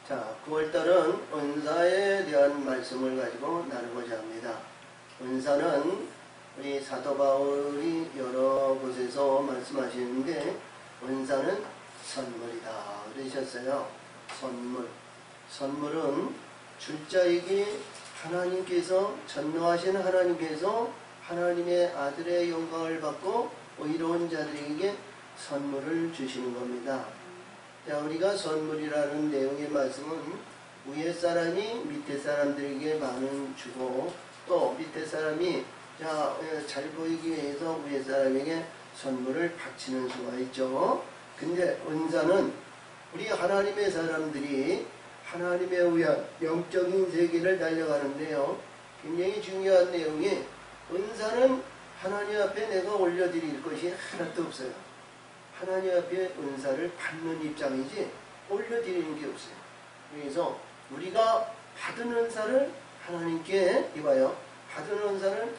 자, 9월달은 은사에 대한 말씀을 가지고 나누고자 합니다. 은사는 우리 사도 바울이 여러 곳에서 말씀하시는데 은사는 선물이다 그러셨어요. 선물은 줄 자에게 하나님께서 전능하신 하나님께서 하나님의 아들의 영광을 받고 의로운 자들에게 선물을 주시는 겁니다. 자, 우리가 선물이라는 내용의 말씀은 위에 사람이 밑에 사람들에게 많은 주고 또 밑에 사람이 잘 보이기 위해서 위에 사람에게 선물을 바치는 수가 있죠. 근데 은사는 우리 하나님의 사람들이 하나님에 의한 영적인 세계를 달려가는데요. 굉장히 중요한 내용이 은사는 하나님 앞에 내가 올려드릴 것이 하나도 없어요. 하나님 앞에 은사를 받는 입장이지 올려드리는 게 없어요. 그래서 우리가 받은 은사를 하나님께 이봐요. 받은 은사를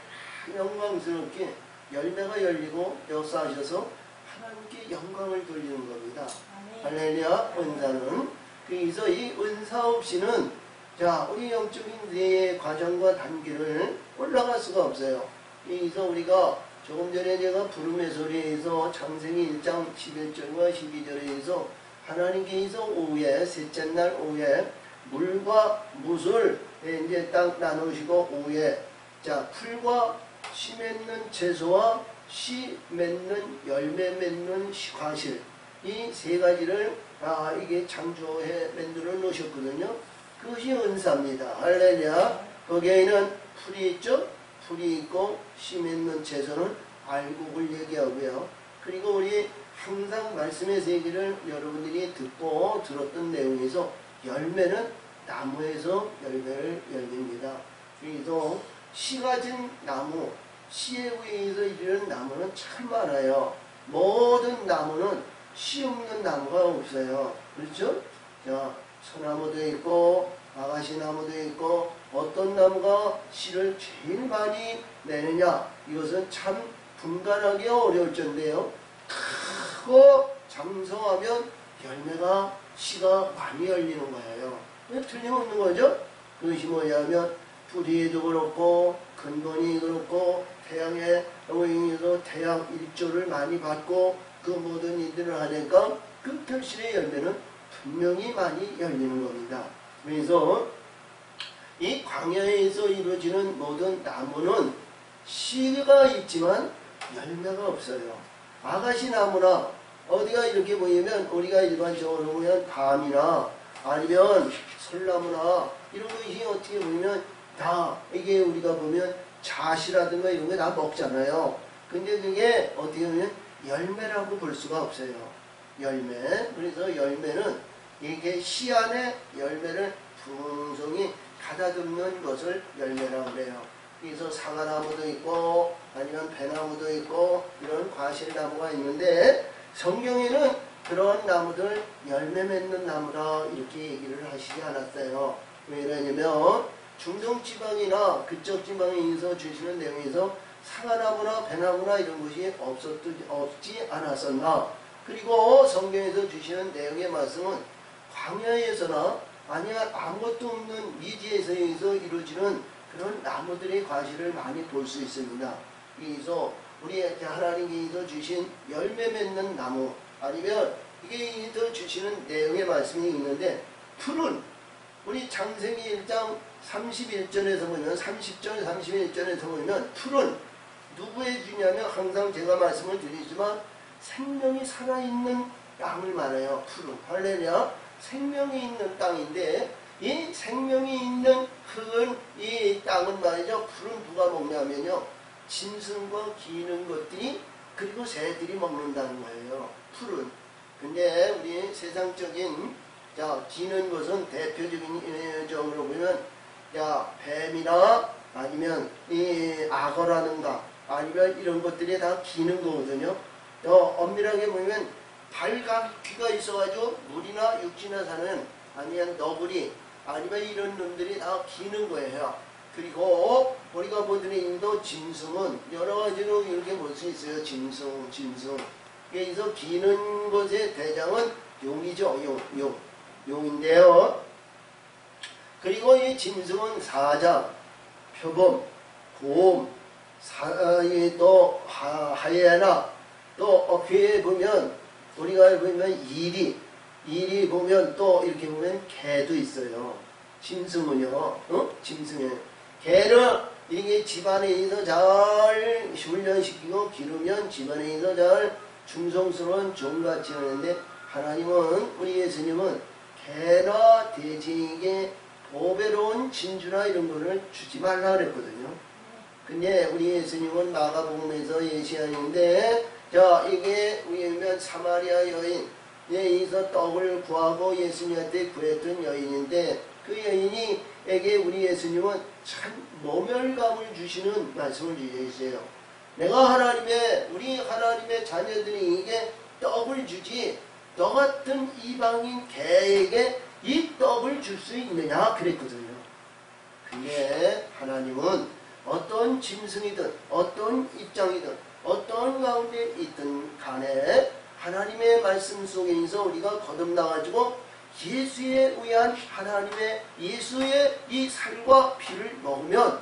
영광스럽게 열매가 열리고 역사하셔서 하나님께 영광을 돌리는 겁니다. 할렐루야. 은사는 그래서 이 은사 없이는 우리 영적인 내 과정과 단계를 올라갈 수가 없어요. 그래서 우리가 조금 전에 제가 부름의 소리에서 창세기 1장 11절과 12절에서 하나님께서 오후에 셋째 날 오후에 물과 무술 이제 딱 나누시고 오후에 풀과 씨 맺는 채소와 씨 맺는 열매 맺는 과실 이 세 가지를 이게 창조해 만들어 놓으셨거든요. 그것이 은사입니다. 할렐루야. 거기에는 풀이 있죠. 풀이 있고 씨 맺는 채소는 알곡을 얘기하고요. 그리고 우리 항상 말씀의 세계를 여러분들이 듣고 들었던 내용에서 열매는 나무에서 열매를 열립니다. 그래서 씨 가진 나무, 씨에 의해서 이르는 나무는 참 많아요. 모든 나무는 씨 없는 나무가 없어요. 그렇죠? 소나무도 있고 아가씨나무도 있고 어떤 나무가 씨를 제일 많이 내느냐 이것은 참 분간하기 어려울 텐데요. 크고 장성하면 열매가 씨가 많이 열리는 거예요. 틀림없는 거죠. 그것이 뭐냐면 뿌리에도 그렇고 근본이 그렇고 태양에 의해서 태양 일조를 많이 받고 그 모든 일들을 하니까 그 결실의 열매는 분명히 많이 열리는 겁니다. 그래서 이 광야에서 이루어지는 모든 나무는 씨가 있지만 열매가 없어요. 아가씨 나무나 어디가 이렇게 보이면 우리가 일반적으로 보면 밤이나 아니면 솔나무나 이런 것이 어떻게 보면 다 이게 우리가 보면 자시라든가 이런 게 다 먹잖아요. 근데 그게 어떻게 보면 열매라고 볼 수가 없어요. 열매. 그래서 열매는 이게 씨 안에 열매를 풍성히 가다듬는 것을 열매라고 그래요. 그래서 사과나무도 있고 아니면 배나무도 있고 이런 과실나무가 있는데 성경에는 그런 나무들 열매 맺는 나무라 이렇게 얘기를 하시지 않았어요. 왜냐면 중동지방이나 그쪽 지방에서 주시는 내용에서 사과나무나 배나무나 이런 것이 없지 않았었나. 그리고 성경에서 주시는 내용의 말씀은 광야에서나 아니면 아무것도 없는 미지에서 이루어지는 그런 나무들의 과실을 많이 볼 수 있습니다. 그래서 우리 하나님께서 주신 열매 맺는 나무 아니면 이게 더 주시는 내용의 말씀이 있는데 풀은 우리 창세기 1장 31절에서 보면 30절 31절에서 보면 풀은 누구의 주냐면 항상 제가 말씀을 드리지만 생명이 살아있는 땅을 말해요. 풀은 할렐루야. 생명이 있는 땅인데 이 생명이 있는 흙은 이 땅은 말이죠. 풀은 누가 먹냐면요. 짐승과 기는 것들이 그리고 새들이 먹는다는 거예요. 풀은. 근데 우리 세상적인 기는 것은 대표적으로 보면 뱀이나 아니면 이 악어라든가 아니면 이런 것들이 다 기는 거거든요. 엄밀하게 보면 발각귀가 있어가지고 물이나 육지나 사는 아니면 너구리 아니면 이런 놈들이 다 기는 거예요. 그리고 우리가 보더니 인도 짐승은 여러 가지로 이렇게 볼 수 있어요. 짐승. 그래서 기는 것의 대장은 용이죠. 용인데요. 그리고 이 짐승은 사자, 표범, 곰, 또 하이에나, 또 어피에 보면 우리가 보면 이리 보면 또 이렇게 보면 개도 있어요. 짐승은요, 짐승에 개는 이게 집안에서 잘 훈련시키고 기르면 집안에서 잘 충성스러운 종같이 하는데, 하나님은, 우리 예수님은 개나 돼지에게 보배로운 진주나 이런 거를 주지 말라 그랬거든요. 근데 우리 예수님은 마가복음에서 예시하는데, 자, 이게 우리면 사마리아 여인, 여기서 떡을 구하고 예수님한테 구했던 여인인데, 그 여인에게 우리 예수님은 참 모멸감을 주시는 말씀을 주셨어요. 내가 우리 하나님의 자녀들이 이게 떡을 주지, 너 같은 이방인 개에게 이 떡을 줄 수 있느냐 그랬거든요. 근데 하나님은 어떤 짐승이든 어떤 입장이든 어떤 가운데 있든 간에 하나님의 말씀 속에서 우리가 거듭나가지고 예수에 의한 예수의 이 살과 피를 먹으면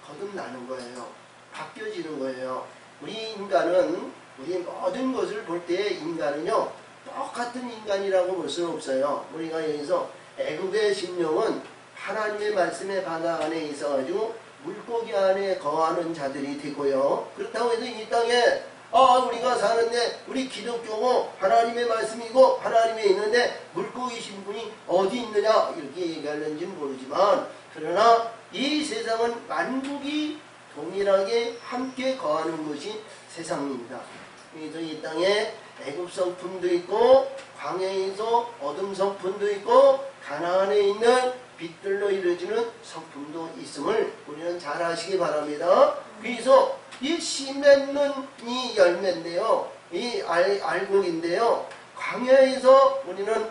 거듭나는 거예요. 바뀌어지는 거예요. 우리 모든 것을 볼 때 인간은요, 똑같은 인간이라고 볼 수는 없어요. 우리가 여기서 애굽의 심령은 하나님의 말씀의 바다 안에 있어가지고 물고기 안에 거하는 자들이 되고요. 그렇다고 해서 이 땅에 우리가 사는데 우리 기독교고 하나님의 말씀이고 하나님에 있는데 물고기 신분이 어디 있느냐 이렇게 얘기하는지는 모르지만, 그러나 이 세상은 만국이 동일하게 함께 거하는 것이 세상입니다. 그래서 이 땅에 애굽 성품도 있고 광야에서 어둠 성품도 있고 가나안에 있는 빛들로 이루어지는 성품도 있음을 우리는 잘 아시기 바랍니다. 그래서 이 씨 맺는 이 열매인데요, 이 알곡인데요, 광야에서 우리는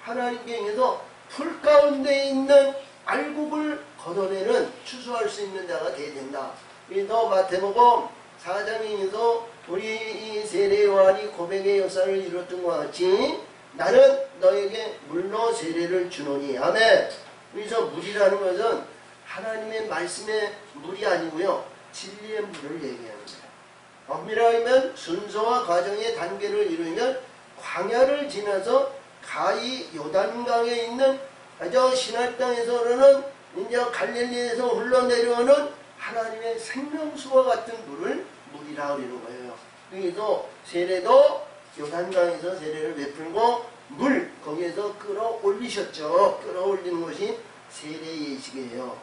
하나님께 의해서 풀 가운데 있는 알곡을 걷어내는 추수할 수 있는 자가 되어야 된다. 그래서 마태복음 4장에서 우리 이 세례 요한이 고백의 역사를 이뤘던 것 같이 나는 너에게 물로 세례를 주노니. 아멘. 그래서 물이라는 것은 하나님의 말씀의 물이 아니고요, 진리의 물을 얘기하는 거예요. 엄밀하면 순서와 과정의 단계를 이루면 광야를 지나서 가히 요단강에 있는 시날 땅에서는 이제 갈릴리에서 흘러내려오는 하나님의 생명수와 같은 물이라 그러는 거예요. 그래서 세례도 요단강에서 세례를 베풀고 거기에서 끌어올리셨죠. 끌어올리는 것이 세례 예식이에요.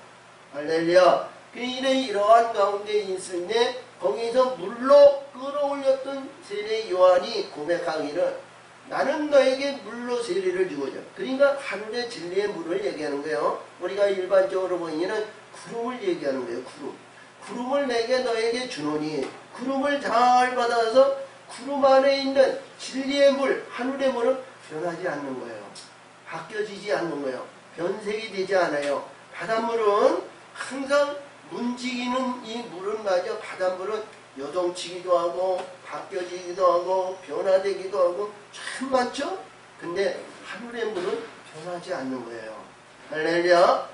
할렐루야. 이러한 가운데 있으니 거기서 물로 끌어올렸던 세례 요한이 고백하기를 나는 너에게 물로 세례를 주고자. 그러니까 하늘의 진리의 물을 얘기하는 거예요. 우리가 일반적으로 보이는 구름을 얘기하는 거예요. 구름을 내게 너에게 주노니. 구름을 잘 받아서 구름 안에 있는 진리의 물, 하늘의 물은 변하지 않는 거예요. 바뀌어지지 않는 거예요. 변색이 되지 않아요. 바닷물은 항상 움직이는 이 물은 마저 바닷물은 요동치기도 하고 바뀌어지기도 하고 변화되기도 하고 참 많죠? 근데 하늘의 물은 변하지 않는 거예요. 할렐루야.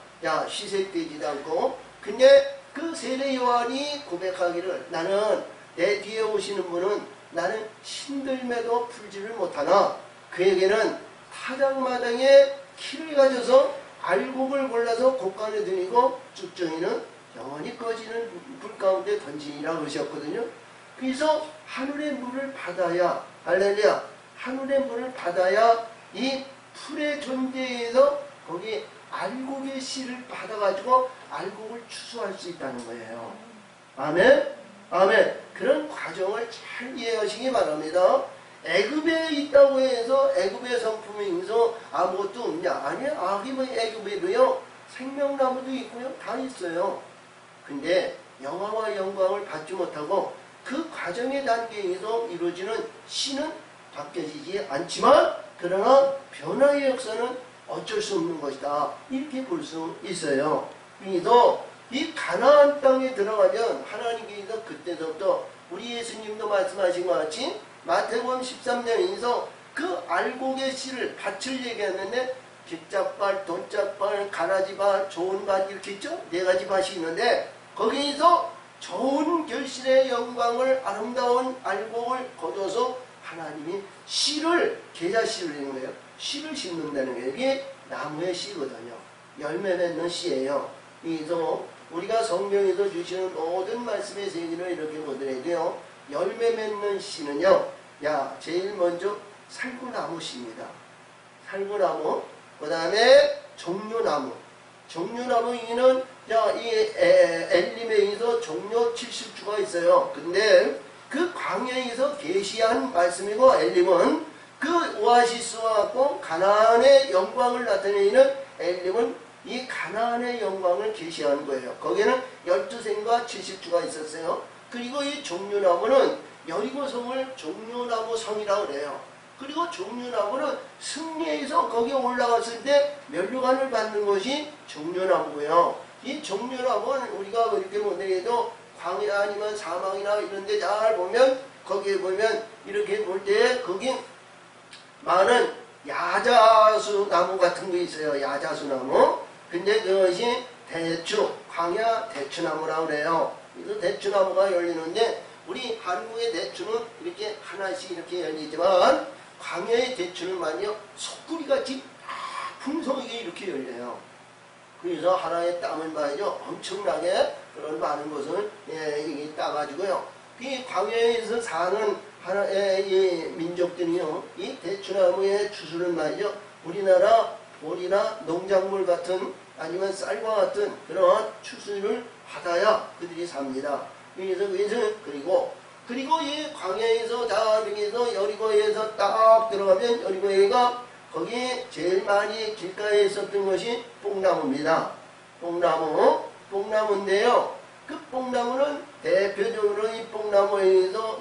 희색되지도 않고. 근데 그 세례 요한이 고백하기를 나는 내 뒤에 오시는 분은 나는 신들매도 풀지를 못하나 그에게는 타작마당에 키를 가져서 알곡을 골라서 곡간에 들이고 쭉정이는 영원히 꺼지는 불 가운데 던지니라 그러셨거든요. 그래서 하늘의 물을 받아야, 할렐루야, 하늘의 물을 받아야 이 풀의 존재에서 거기 알곡의 씨를 받아가지고 알곡을 추수할 수 있다는 거예요. 아멘? 아멘. 그런 과정을 잘 이해하시기 바랍니다. 애굽에 있다고 해서 애굽의 성품에 있어 아무것도 없냐? 아니야. 애굽에도요 생명나무도 있고요, 다 있어요. 근데 영화와 영광을 받지 못하고 그 과정의 단계에서 이루어지는 씨는 바뀌어지지 않지만, 그러나 변화의 역사는 어쩔 수 없는 것이다. 이렇게 볼 수 있어요. 그래서 이 가나안 땅에 들어가면 하나님께서 그때부터 우리 예수님도 말씀하신 것 같이 마태복음 13장에서 그 알곡의 씨를 밭을 얘기하는데 깃짝밭, 돈짝밭, 가라지밭, 좋은 밭 이렇게 있죠? 네 가지 밭이 있는데 거기에서 좋은 결실의 영광을 아름다운 알곡을 거둬서 하나님이 씨를 계자 씨를 내는 거예요. 씨를 심는다는 게 이게 나무의 씨거든요. 열매 맺는 씨예요. 그래서 우리가 성경에서 주시는 모든 말씀의 세계를 이렇게 보더라도요. 열매 맺는 씨는요. 제일 먼저 살구나무 씨입니다. 살구나무, 그 다음에 종려나무. 종려나무 이는 이 엘림에서 종려 70주가 있어요. 근데 그 광야에서 계시한 말씀이고 엘림은 그 오아시스와 같고 가나안의 영광을 나타내는 엘림은 이 가나안의 영광을 계시하는 거예요. 거기에는 12생과 70주가 있었어요. 그리고 이 종려나무는 여리고성을 종려나무 성이라고 그래요. 그리고 종려나무는 승리에서 거기에 올라갔을 때 면류관을 받는 것이 종려나무고요. 이 종려나무는 우리가 이렇게 보더라도 광야 아니면 사막이나 이런 데 잘 보면 거기에 보면 이렇게 볼 때 거기 많은 야자수 나무 같은 거 있어요. 야자수 나무. 근데 그것이 대추, 광야 대추나무라고 그래요. 그래서 대추나무가 열리는데 우리 한국의 대추는 이렇게 하나씩 이렇게 열리지만 광야의 대추는만요 소쿠리같이 풍성하게 이렇게 열려요. 그래서 하나의 땀을 봐야죠. 엄청나게 그런 많은 것을 이게 따가지고요. 이 광야에서 사는 하나의 이 민족들이요. 이 대추나무의 추수를 말이죠. 우리나라 보리나 농작물 같은 아니면 쌀과 같은 그런 추수를 받아야 그들이 삽니다. 그래서 그리고 이 광야에서 여기서 여리고에서 딱 들어가면 여리고에가 거기 제일 많이 길가에 있었던 것이 뽕나무입니다. 뽕나무인데요. 그 뽕나무는 대표적으로 이 뽕나무에서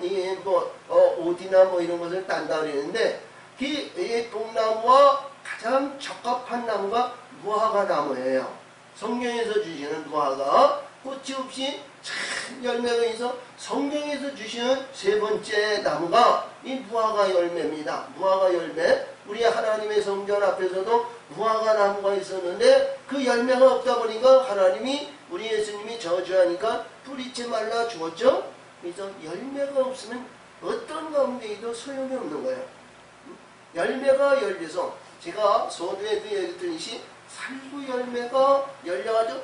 오디나 이런 것을 딴다 그러는데 이 뽕나무와 가장 적합한 나무가 무화과 나무예요. 성경에서 주시는 무화과 꽃이 없이 참 열매가 있어 성경에서 주시는 세 번째 나무가 이 무화과 열매입니다. 무화과 열매. 우리 하나님의 성전 앞에서도 무화과 나무가 있었는데 그 열매가 없다 보니까 하나님이 우리 예수님이 저주하니까 뿌리째 말라 죽었죠. 그래서 열매가 없으면 어떤 가운데에도 소용이 없는 거예요. 열매가 열려서 제가 서두에도 얘기 드리시 살구 열매가 열려가지고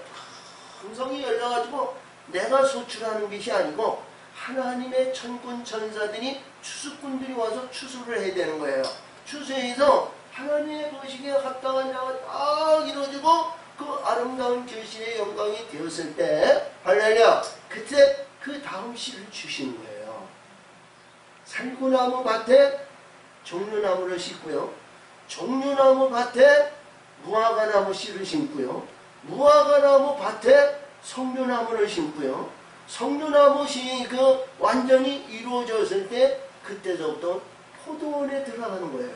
풍성히 열려가지고 내가 소출하는 것이 아니고 하나님의 천군 천사들이 추수꾼들이 와서 추수를 해야 되는 거예요. 추수해서 하나님의 보시기에 합당한 자가 딱 이루어지고 그 아름다운 결실의 영광이 되었을 때 할렐루야 그때 그 다음 씨를 주시는 거예요. 살구나무 밭에 종려나무를 심고요. 종려나무 밭에 무화과나무 씨를 심고요. 무화과나무 밭에 석류나무를 심고요. 석류나무 씨 그 완전히 이루어졌을 때 그때서부터 포도원에 들어가는 거예요.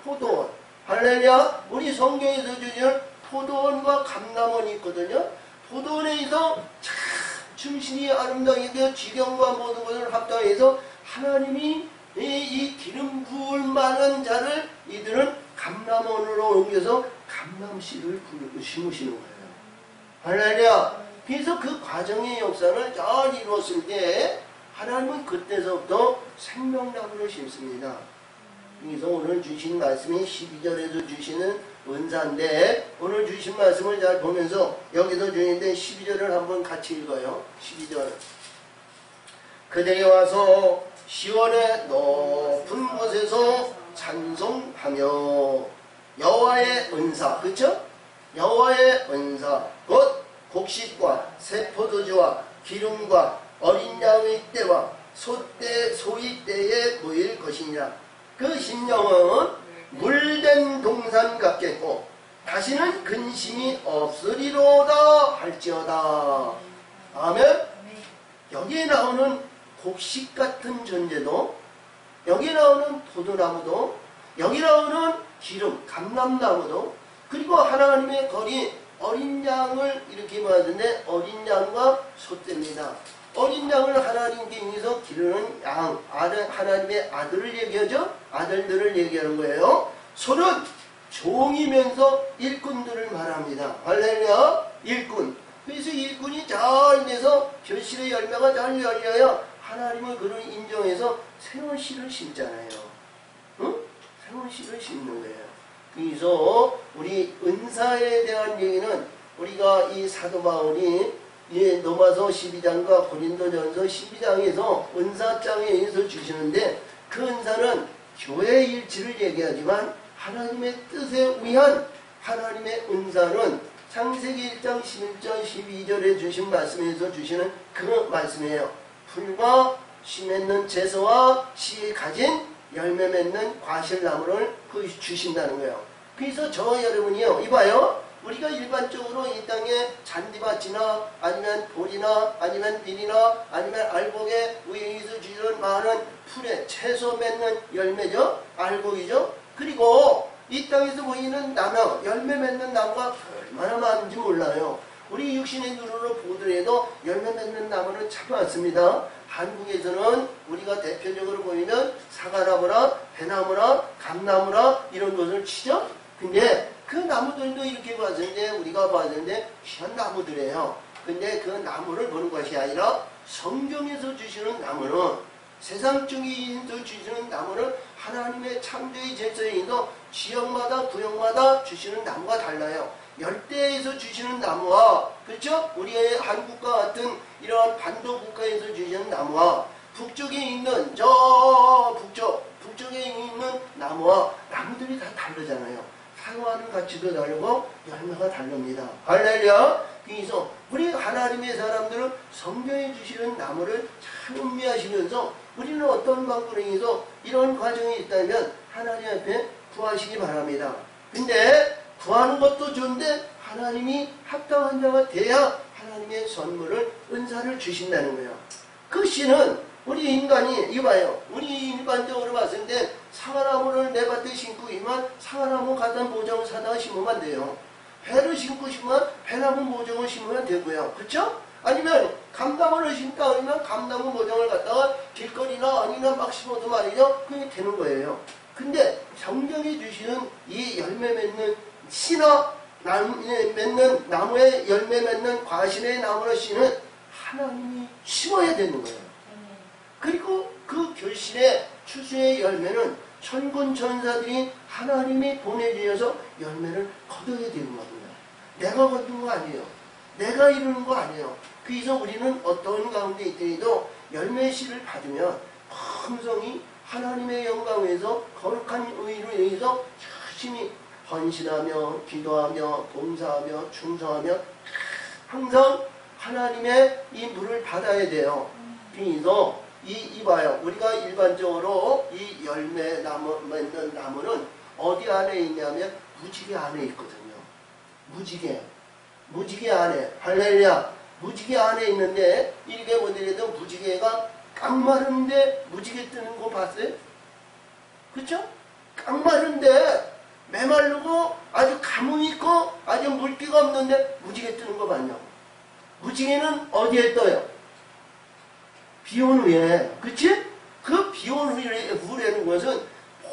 포도원. 할렐루야. 우리 성경에서 주시는 포도원과 감람원이 있거든요. 포도원에서 참 중신이 아름다우게 지경과 모든 것을 합당해서 하나님이 이 기름 부을 만한 자를 이들은 감람원으로 옮겨서 감람씨를 심으시는 거예요. 할렐루야. 그래서 그 과정의 역사를 잘 이루었을 때 하나님은 그때서부터 생명나무를 심습니다. 그래서 오늘 주신 말씀이 12절에도 주시는 은사인데 오늘 주신 말씀을 잘 보면서 여기도 주는데 12절을 한번 같이 읽어요. 12절. 그들이 와서 시온의 높은 곳에서 찬송하며 여호와의 은사, 그렇죠? 여호와의 은사 곧 곡식과 새 포도주와 기름과 어린 양의 때와 소의 때에 모일 것이니라. 그 심령은 물된 동산 같겠고 다시는 근심이 없으리로다 할지어다. 아멘. 여기에 나오는 곡식 같은 존재도, 여기 나오는 포도나무도, 여기 나오는 기름, 감람나무도, 그리고 하나님의 거리 어린 양을 이렇게 말하는데 어린 양과 소떼입니다. 어린 양을 하나님께 인해서 기르는 양, 하나님의 아들을 얘기하죠. 아들들을 얘기하는 거예요. 소는 종이면서 일꾼들을 말합니다. 할렐루야. 일꾼. 그래서 일꾼이 잘 돼서 결실의 열매가 잘 열려야 하나님은 그를 인정해서 새로운 씨를 심잖아요. 응? 새로운 씨를 심는 거예요. 그래서 우리 은사에 대한 얘기는 우리가 이 사도 바울이 로마서 12장과 고린도전서 12장에서 은사장에 의해서 주시는데 그 은사는 교회의 일치를 얘기하지만 하나님의 뜻에 의한 하나님의 은사는 창세기 1장 11절 12절에 주신 말씀에서 주시는 그 말씀이에요. 풀과 씨 맺는 제서와 씨에 가진 열매 맺는 과실나무를 주신다는 거예요. 그래서 저 여러분이요, 이봐요. 우리가 일반적으로 이 땅에 잔디밭이나 아니면 돌이나 아니면 빌이나 아니면 알곡에 의해서 주는 많은 풀에 채소 맺는 열매죠. 알곡이죠. 그리고 이 땅에서 보이는 나무, 열매 맺는 나무가 얼마나 많은지 몰라요. 우리 육신의 눈으로 보더라도 열매 맺는 나무는 참 많습니다. 한국에서는 우리가 대표적으로 보이면 사과나무나 배나무나 감나무나 이런 것을 치죠. 근데 그 나무들도 이렇게 봤는데 우리가 봤는데 귀한 나무들이에요. 근데 그 나무를 보는 것이 아니라 성경에서 주시는 나무는 세상적인 주시는 나무는 하나님의 창조의 질서에서 지역마다 구역마다 주시는 나무가 달라요. 열대에서 주시는 나무와 그렇죠? 우리의 한국과 같은 이러한 반도 국가에서 주시는 나무와 북쪽에 있는 저 북쪽에 있는 나무와 나무들이 다 다르잖아요. 사용하는 가치도 다르고 열매가 다릅니다. 할렐루야. 그래서 우리 하나님의 사람들은 성경에 주시는 나무를 잘 음미하시면서 우리는 어떤 방법에서 이런 과정이 있다면 하나님 앞에 구하시기 바랍니다. 근데 구하는 것도 좋은데 하나님이 합당한 자가 돼야 하나님의 선물을 은사를 주신다는 거예요. 그 씨는 우리 인간이 이봐요. 우리 일반적으로 봤을 때 사과나무를 내 밭에 심고 이만 사과나무 갖다 모종을 사다가 심으면 안 돼요. 배를 심고 싶으면 배나무 모종을 심으면 되고요. 그렇죠? 아니면 감나무를 심다 그러면 감나무 모종을 갖다가 길거리나 아니면 막 심어도 말이죠. 그게 되는 거예요. 근데 성경에 주시는 이 열매 맺는 씨나 맺는 나무에 열매 맺는 과실의 나무의 씨는 하나님이 심어야 되는 거예요. 그리고 그 결실의 추수의 열매는 천군 천사들이 하나님이 보내주셔서 열매를 거둬야 되는 겁니다. 내가 거둔 거 아니에요. 내가 이루는 거 아니에요. 그래서 우리는 어떤 가운데 있더라도 열매의 씨를 받으면 풍성이 하나님의 영광에서 거룩한 의로 인해서 열심히 헌신하며 기도하며 봉사하며 충성하며 항상 하나님의 이 물을 받아야 돼요. 그래서 이봐요. 우리가 일반적으로 이 열매 나무 맺는 나무는 어디 안에 있냐면 무지개 안에 있거든요. 무지개 안에. 할렐루야. 무지개 안에 있는데 이렇게 보더라도 무지개가 깡마른데 무지개 뜨는 거 봤어요? 그쵸? 깡마른데 메마르고 아주 가뭄 있고 아주 물기가 없는데 무지개 뜨는 거 봤냐고. 무지개는 어디에 떠요? 비온 후에. 그치? 그 비온 후에는 것은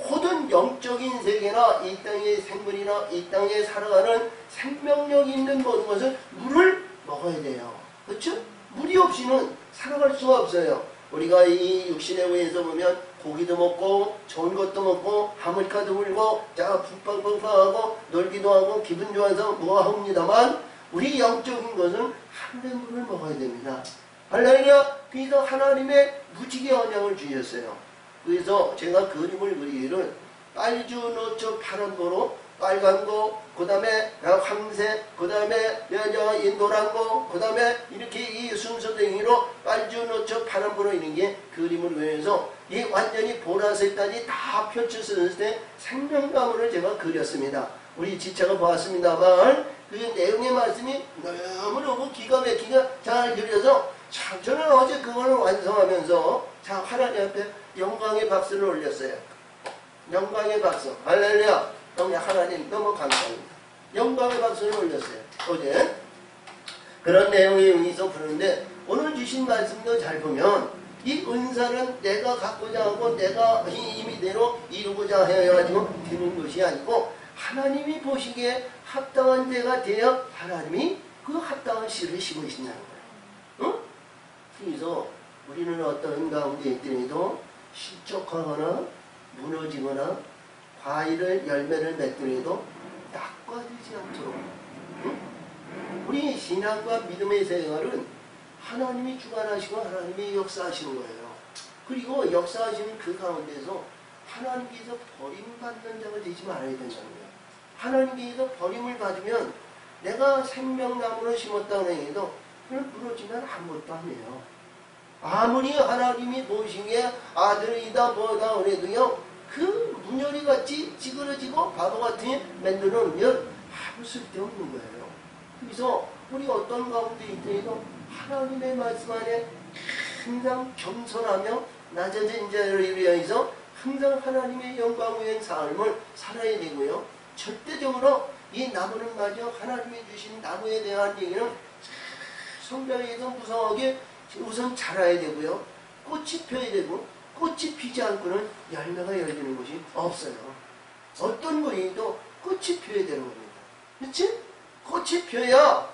모든 영적인 세계나 이 땅의 생물이나 이 땅에 살아가는 생명력 있는 모든 것은 물을 먹어야 돼요. 그렇죠? 물이 없이는 살아갈 수가 없어요. 우리가 이 육신에 의해서 보면 고기도 먹고 좋은 것도 먹고 하모니카도 불고 자 푹팡팡팡하고 놀기도 하고 기분 좋아서 뭐합니다만 우리 영적인 것은 하늘의 물을 먹어야 됩니다. 할렐루야. 그래서 하나님의 무지개 언약을 주셨어요. 그래서 제가 그림을 그리기를 빨주, 노초, 파란도로 빨간 거, 그 다음에 황색, 그 다음에 이 노란 거, 그 다음에 이렇게 이 순서대로 빨주, 노초, 파란보로 이런 게 그림을 그려서 이 완전히 보라색까지 다 펼쳐졌을 때 생명나무를 제가 그렸습니다. 우리 지체가 보았습니다만 그 내용의 말씀이 너무너무 기가 막히게 잘 그려서 참 저는 어제 그걸 완성하면서 자 하나님 앞에 영광의 박수를 올렸어요. 영광의 박수. 할렐루야. 하나님 너무 감사합니다. 영광의 박수를 올렸어요. 어제 그런 내용의 의미에서 부르는데 오늘 주신 말씀도 잘 보면 이 은사는 내가 갖고자 하고 내가 이 임의대로 이루고자 해가지고 되는 것이 아니고 하나님이 보시기에 합당한 데가 되어 하나님이 그 합당한 씨를 심으신다는 거예요. 응? 그래서 우리는 어떤 가운데 있더라도 실족하거나 무너지거나 과일을 열매를 맺더라도 낙과되지 않도록, 응? 우리 신앙과 믿음의 생활은 하나님이 주관하시고 하나님이 역사하시는 거예요. 그리고 역사하시는 그 가운데서 하나님께서 버림받는 자가 되지 말아야 된다는 거예요. 하나님께서 버림을 받으면 내가 생명나무를 심었다고 해도 그걸 무너지면 아무것도 아니에요. 아무리 하나님이 보시기에 아들이다 뭐다 그래도요, 그 문열이같이 찌그러지고 바보같이 만들어놓으면 아무 쓸데없는 거예요. 그래서 우리 어떤 가운데 있더라도 하나님의 말씀 안에 항상 겸손하며 낮아진 자를 위해서 항상 하나님의 영광 위한 삶을 살아야 되고요. 절대적으로 이 나무는 마저 하나님이 주신 나무에 대한 얘기는 성경에서 무성하게 우선 자라야 되고요. 꽃이 펴야 되고, 꽃이 피지 않고는 열매가 열리는 것이 없어요. 어떤 거에도 꽃이 펴야 되는 겁니다. 그렇지? 꽃이 펴야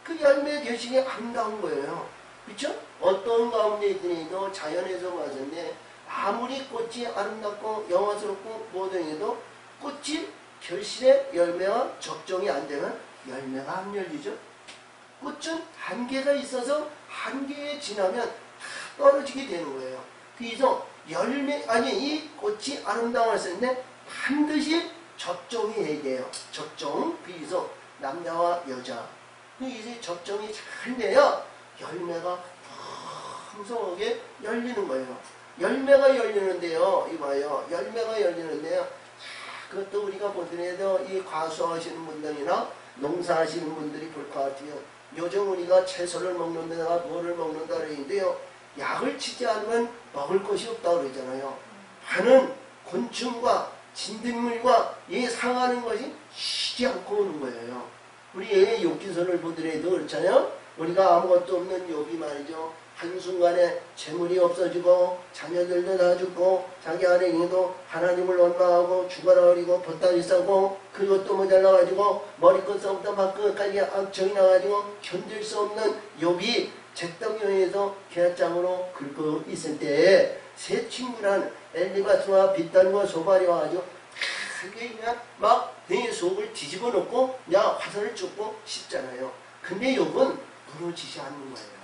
그 열매 결실이 아름다운 거예요. 그렇죠? 어떤 가운데 있더라도 자연에서 봤는데 아무리 꽃이 아름답고 영화스럽고 뭐든지도 꽃이 결실의 열매와 적정이 안 되면 열매가 안 열리죠. 꽃은 한계가 있어서 한계에 지나면 떨어지게 되는 거예요. 그래서 이 꽃이 아름다웠을 때 반드시 적정이 해야 돼요. 적정. 그래서 남자와 여자. 이제 적정이 잘 돼야 열매가 풍성하게 열리는 거예요. 열매가 열리는데요. 이봐요. 열매가 열리는데요. 그것도 우리가 보더라도 이 과수하시는 분들이나 농사하시는 분들이 볼 것 같아요. 요즘 우리가 채소를 먹는다, 뭐를 먹는다 그러는데요. 약을 치지 않으면 먹을 것이 없다 그러잖아요. 많은 곤충과 진딧물과 이 상하는 것이 쉬지 않고 오는 거예요. 우리 애 욥기서를 보더라도 그렇잖아요. 우리가 아무것도 없는 욥이 말이죠. 한순간에 재물이 없어지고 자녀들도 다 죽고 자기 아내도 하나님을 원망하고 죽어라 그리고 보따리 싸고 그것도 모자라가지고 머리끝서부터 발끝까지 악정이 나가지고 견딜 수 없는 욥이 잿더미에서 계란장으로 긁고 있을 때에 세 친구란 엘리바스와 빗단과 소발이 와가지고 그게 그냥 막 내 속을 뒤집어 놓고 그냥 화살을 쫓고 싶잖아요. 근데 욥은 무너지지 않는 거예요.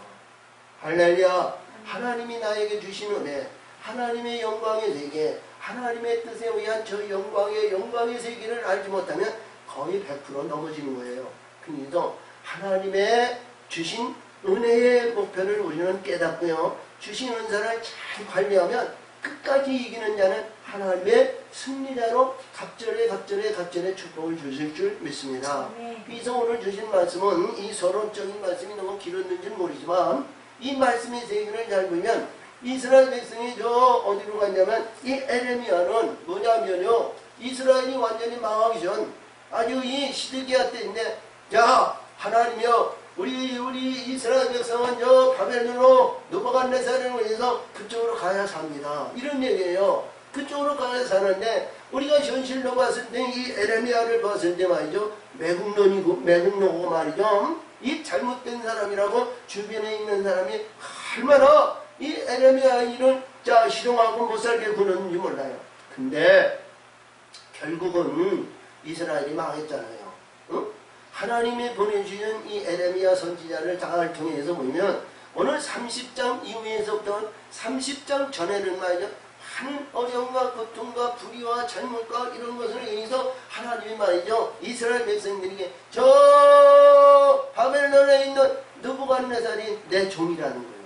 할렐루야. 하나님이 나에게 주신 은혜, 하나님의 영광의 세계, 하나님의 뜻에 의한 저 영광의 세계를 알지 못하면 거의 100% 넘어지는 거예요. 그래서 하나님의 주신 은혜의 목표를 우리는 깨닫고요. 주신 은사를 잘 관리하면 끝까지 이기는 자는 하나님의 승리자로 갑절에 축복을 주실 줄 믿습니다. 그래서 오늘 주신 말씀은 이 서론적인 말씀이 너무 길었는지는 모르지만 이 말씀의 세계를 잘 보면 이스라엘 백성이 저 어디로 갔냐면 이 에레미야는 뭐냐면요. 이스라엘이 완전히 망하기 전 아주 이 시드기야 때인데 자 하나님이여 우리 이스라엘 백성은 저 바벨론으로 느부갓네살을 위해서 그쪽으로 가야 삽니다. 이런 얘기예요. 그쪽으로 가야 사는데 우리가 현실로 봤을 때 이 에레미야를 봤을 때 말이죠. 매국노고 말이죠. 이 잘못된 사람이라고 주변에 있는 사람이 얼마나 이 에레미야 일을 자 실용하고 못살게 구는지 몰라요. 근데 결국은 이스라엘이 망했잖아요. 응? 하나님이 보내주신 이 에레미야 선지자를 잘 통해서 보면 오늘 30장 이후에서부터 30장 전에는 말이죠. 많은 어려움과 고통과 불의와 잘못과 이런 것을 위해서 하나님이 말이죠. 이스라엘 백성들에게 저 바벨론에 있는 느부갓네살이 내 종이라는 거예요.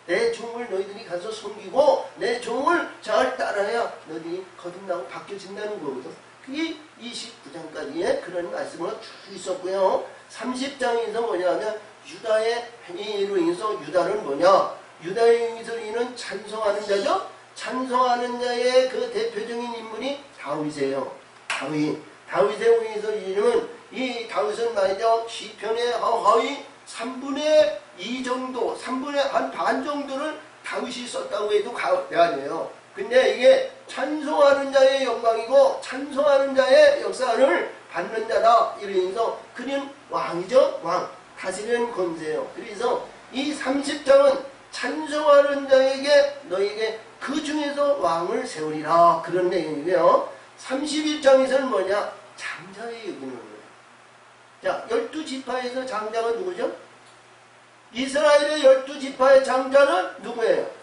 내 종을 너희들이 가서 섬기고 내 종을 잘 따라야 너희들이 거듭나고 바뀌어진다는 거거든. 그게 29장까지의 그런 말씀을 쭉 있었고요. 30장에서 뭐냐면 유다의 행위로 인해서 유다는 뭐냐? 유다의 이는 찬송하는 자죠. 찬송하는 자의 그 대표적인 인물이 다윗이에요. 다윗에 의해서 이름은 이 다윗은 말이죠. 시편의 거의 3분의 2 정도, 3분의 한 반 정도를 다윗이 썼다고 해도 과언이 아니에요. 근데 이게 찬송하는 자의 영광이고 찬송하는 자의 역사를 받는 자다. 이러면서 그는 왕이죠. 왕. 다스리는 권세요. 그래서 이 30장은 찬송하는 자에게 너에게 그 중에서 왕을 세우리라. 그런 내용이고요. 31장에서는 뭐냐? 장자의 얘기는 거예요. 자, 12지파에서 장자가 누구죠? 이스라엘의 12지파의 장자는 누구예요?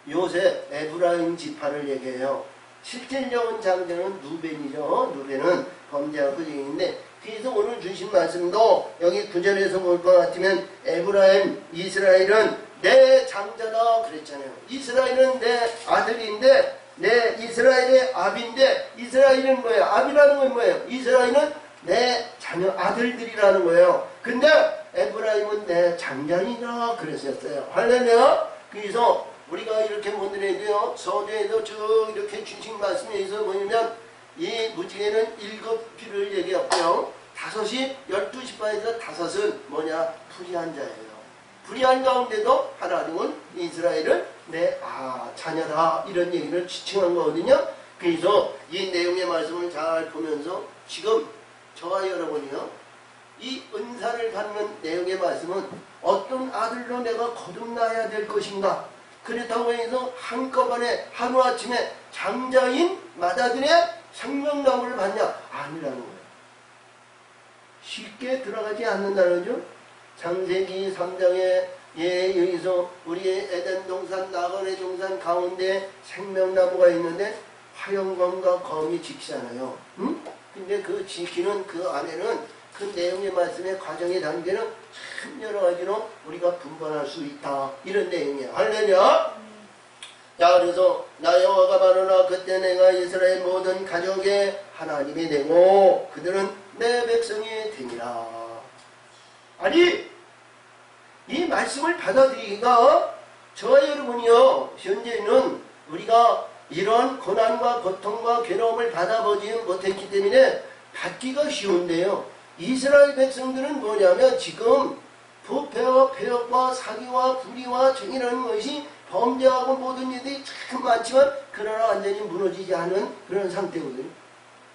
요셉, 에브라임 지파를 얘기해요. 실질적인 장자는 누벤이죠. 누벤은 범죄하고 죄인인데, 그래서 오늘 주신 말씀도 여기 9절에서 볼 것 같으면 에브라임, 이스라엘은 내 장자다 그랬잖아요. 이스라엘은 내 아들인데, 내 이스라엘의 아비인데, 이스라엘은 뭐예요? 아비라는 건 뭐예요? 이스라엘은 내 자녀 아들들이라는 거예요. 근데 에브라임은 내 장자이라 그랬었어요. 할렐루야. 그래서 우리가 이렇게 보더라도요, 서두에도 쭉 이렇게 주신 말씀에서 뭐냐면, 이 무지개는 7피를 얘기했고요. 12지파에서 5은 뭐냐? 불의한 자예요. 불의한 가운데도 하나님은 이스라엘을 내 자녀다. 이런 얘기를 지칭한 거거든요. 그래서 이 내용의 말씀을 잘 보면서 지금 저와 여러분이요, 이 은사를 갖는 내용의 말씀은 어떤 아들로 내가 거듭나야 될 것인가? 그렇다고 해서 한꺼번에 하루아침에 장자인 맏아들의 생명나무를 받냐? 아니라는 거예요. 쉽게 들어가지 않는다는 거죠. 창세기 3장에 여기서 우리의 에덴 동산, 나건의 동산 가운데 생명나무가 있는데 화영검과 검이 지키잖아요. 응? 근데 그 지키는 그 안에는 그 내용의 말씀의 과정의 단계는 참 여러 가지로 우리가 분반할 수 있다. 이런 내용이에요. 할렐루야. 자, 그래서 나 여호와가 말하노라. 그때 내가 이스라엘 모든 가족의 하나님이 되고 그들은 내 백성이 되니라. 아니, 이 말씀을 받아들이기가 저와 여러분이요, 현재는 우리가 이런 고난과 고통과 괴로움을 받아보지 못했기 때문에 받기가 쉬운데요, 이스라엘 백성들은 뭐냐면 지금 부패와 폐역과 사기와 불의와 죄라는 것이 범죄하고 모든 일들이 참 많지만 그러나 완전히 무너지지 않은 그런 상태거든요.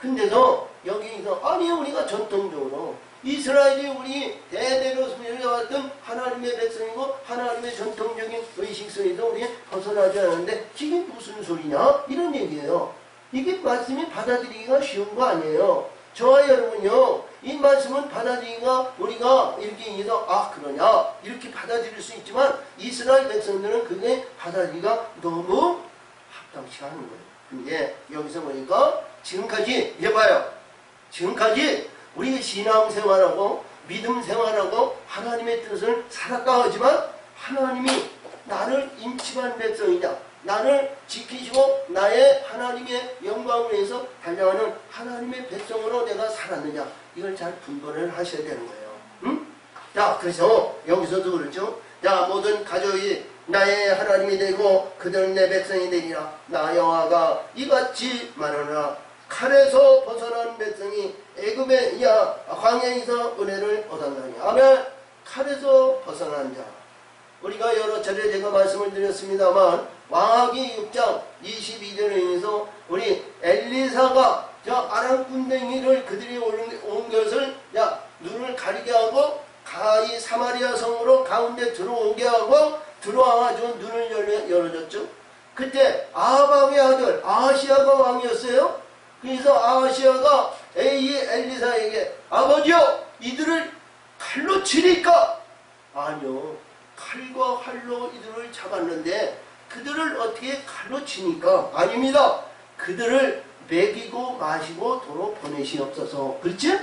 근데도 여기서 아니, 우리가 전통적으로 이스라엘이 우리 대대로 소유해왔던 하나님의 백성이고 하나님의 전통적인 의식성에서 우리 벗어나지 않았는데 이게 무슨 소리냐? 이런 얘기예요. 이게 말씀이 받아들이기가 쉬운 거 아니에요. 저와 여러분요, 이 말씀은 받아들이기가 우리가 이렇게 해서 그러냐 이렇게 받아들일 수 있지만 이스라엘 백성들은 그게 받아들이기가 너무 합당치 않은 거예요. 근데 여기서 보니까 지금까지 해봐요. 지금까지 우리 신앙생활하고 믿음생활하고 하나님의 뜻을 살았다 하지만 하나님이 나를 인치한 백성이냐, 나를 지키시고 나의 하나님의 영광을 위해서 달려가는 하나님의 백성으로 내가 살았느냐, 이걸 잘 분별을 하셔야 되는 거예요. 응? 자, 그래서 여기서도 그렇죠. 자, 모든 가족이 나의 하나님이 되고 그들은 내 백성이 되리라. 나 여호와가 이같이 말하노라. 칼에서 벗어난 백성이 애굽의 광야에서 은혜를 얻었나니. 아멘. 칼에서 벗어난 자. 우리가 여러 차례 제가 말씀을 드렸습니다만 왕하기 6장 22절에 의해서 우리 엘리사가 저 아람 군댕이를 그들이 온 것을 눈을 가리게 하고 가히 사마리아 성으로 가운데 들어오게 하고 들어와가지고 눈을 열어줬죠. 그때 아합의 아들 아하시아가 왕이었어요. 그래서 아하시아가 엘리사에게 아버지요, 이들을 칼로 치니까? 아니요, 칼과 활로 이들을 잡았는데 그들을 어떻게 칼로 치니까? 아닙니다. 그들을 먹이고 마시고 도로 보내시옵소서. 그렇지?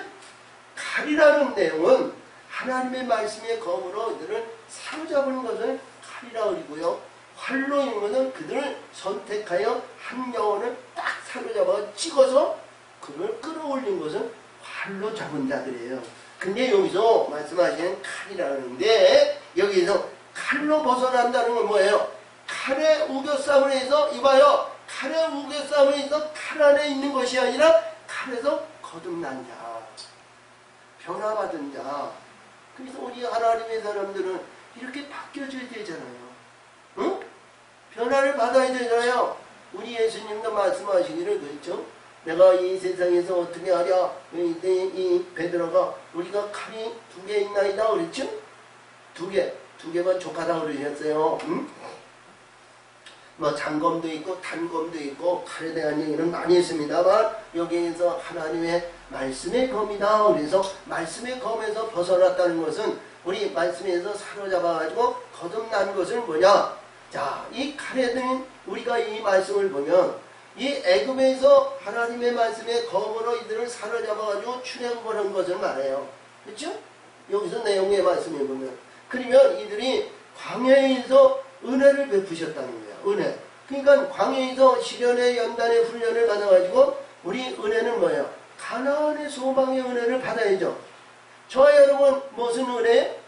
칼이라는 내용은 하나님의 말씀의 검으로 이들을 사로잡은 것을 칼이라 그리고요, 활로 있는 것은 그들을 선택하여 한 영혼을 딱 사로잡아 찍어서 그를 끌어올린 것은 활로 잡은 자들이에요. 근데 여기서 말씀하시는 칼이라는데 여기서 칼로 벗어난다는 건 뭐예요? 칼의 우겨싸움을 해서 이봐요. 칼의 우겨싸움을 해서 칼 안에 있는 것이 아니라 칼에서 거듭난 자, 변화받은 자. 그래서 우리 하나님의 사람들은 이렇게 바뀌어져야 되잖아요. 응? 변화를 받아야 되잖아요. 우리 예수님도 말씀하시기를 그랬죠. 내가 이 세상에서 어떻게 하랴. 이 베드로가 우리가 칼이 2개 있나이다 그랬죠. 2개만 족하다 그러셨어요. 응? 뭐 장검도 있고 단검도 있고 칼에 대한 얘기는 많이 했습니다만 여기에서 하나님의 말씀의 검이다. 그래서 말씀의 검에서 벗어났다는 것은 우리 말씀에서 사로잡아가지고 거듭난 것은 뭐냐. 자, 이 칼에 든 우리가 이 말씀을 보면 이 애굽에서 하나님의 말씀의 검으로 이들을 사로잡아가지고 출애굽을 한 것을 말해요. 그렇죠? 여기서 내용의 말씀에 보면 그러면 이들이 광야에서 은혜를 베푸셨다는 거예요. 은혜. 그러니까 광야에서 시련의 연단의 훈련을 받아가지고 우리 은혜는 뭐예요? 가나안의 소망의 은혜를 받아야죠. 저와 여러분 무슨 은혜?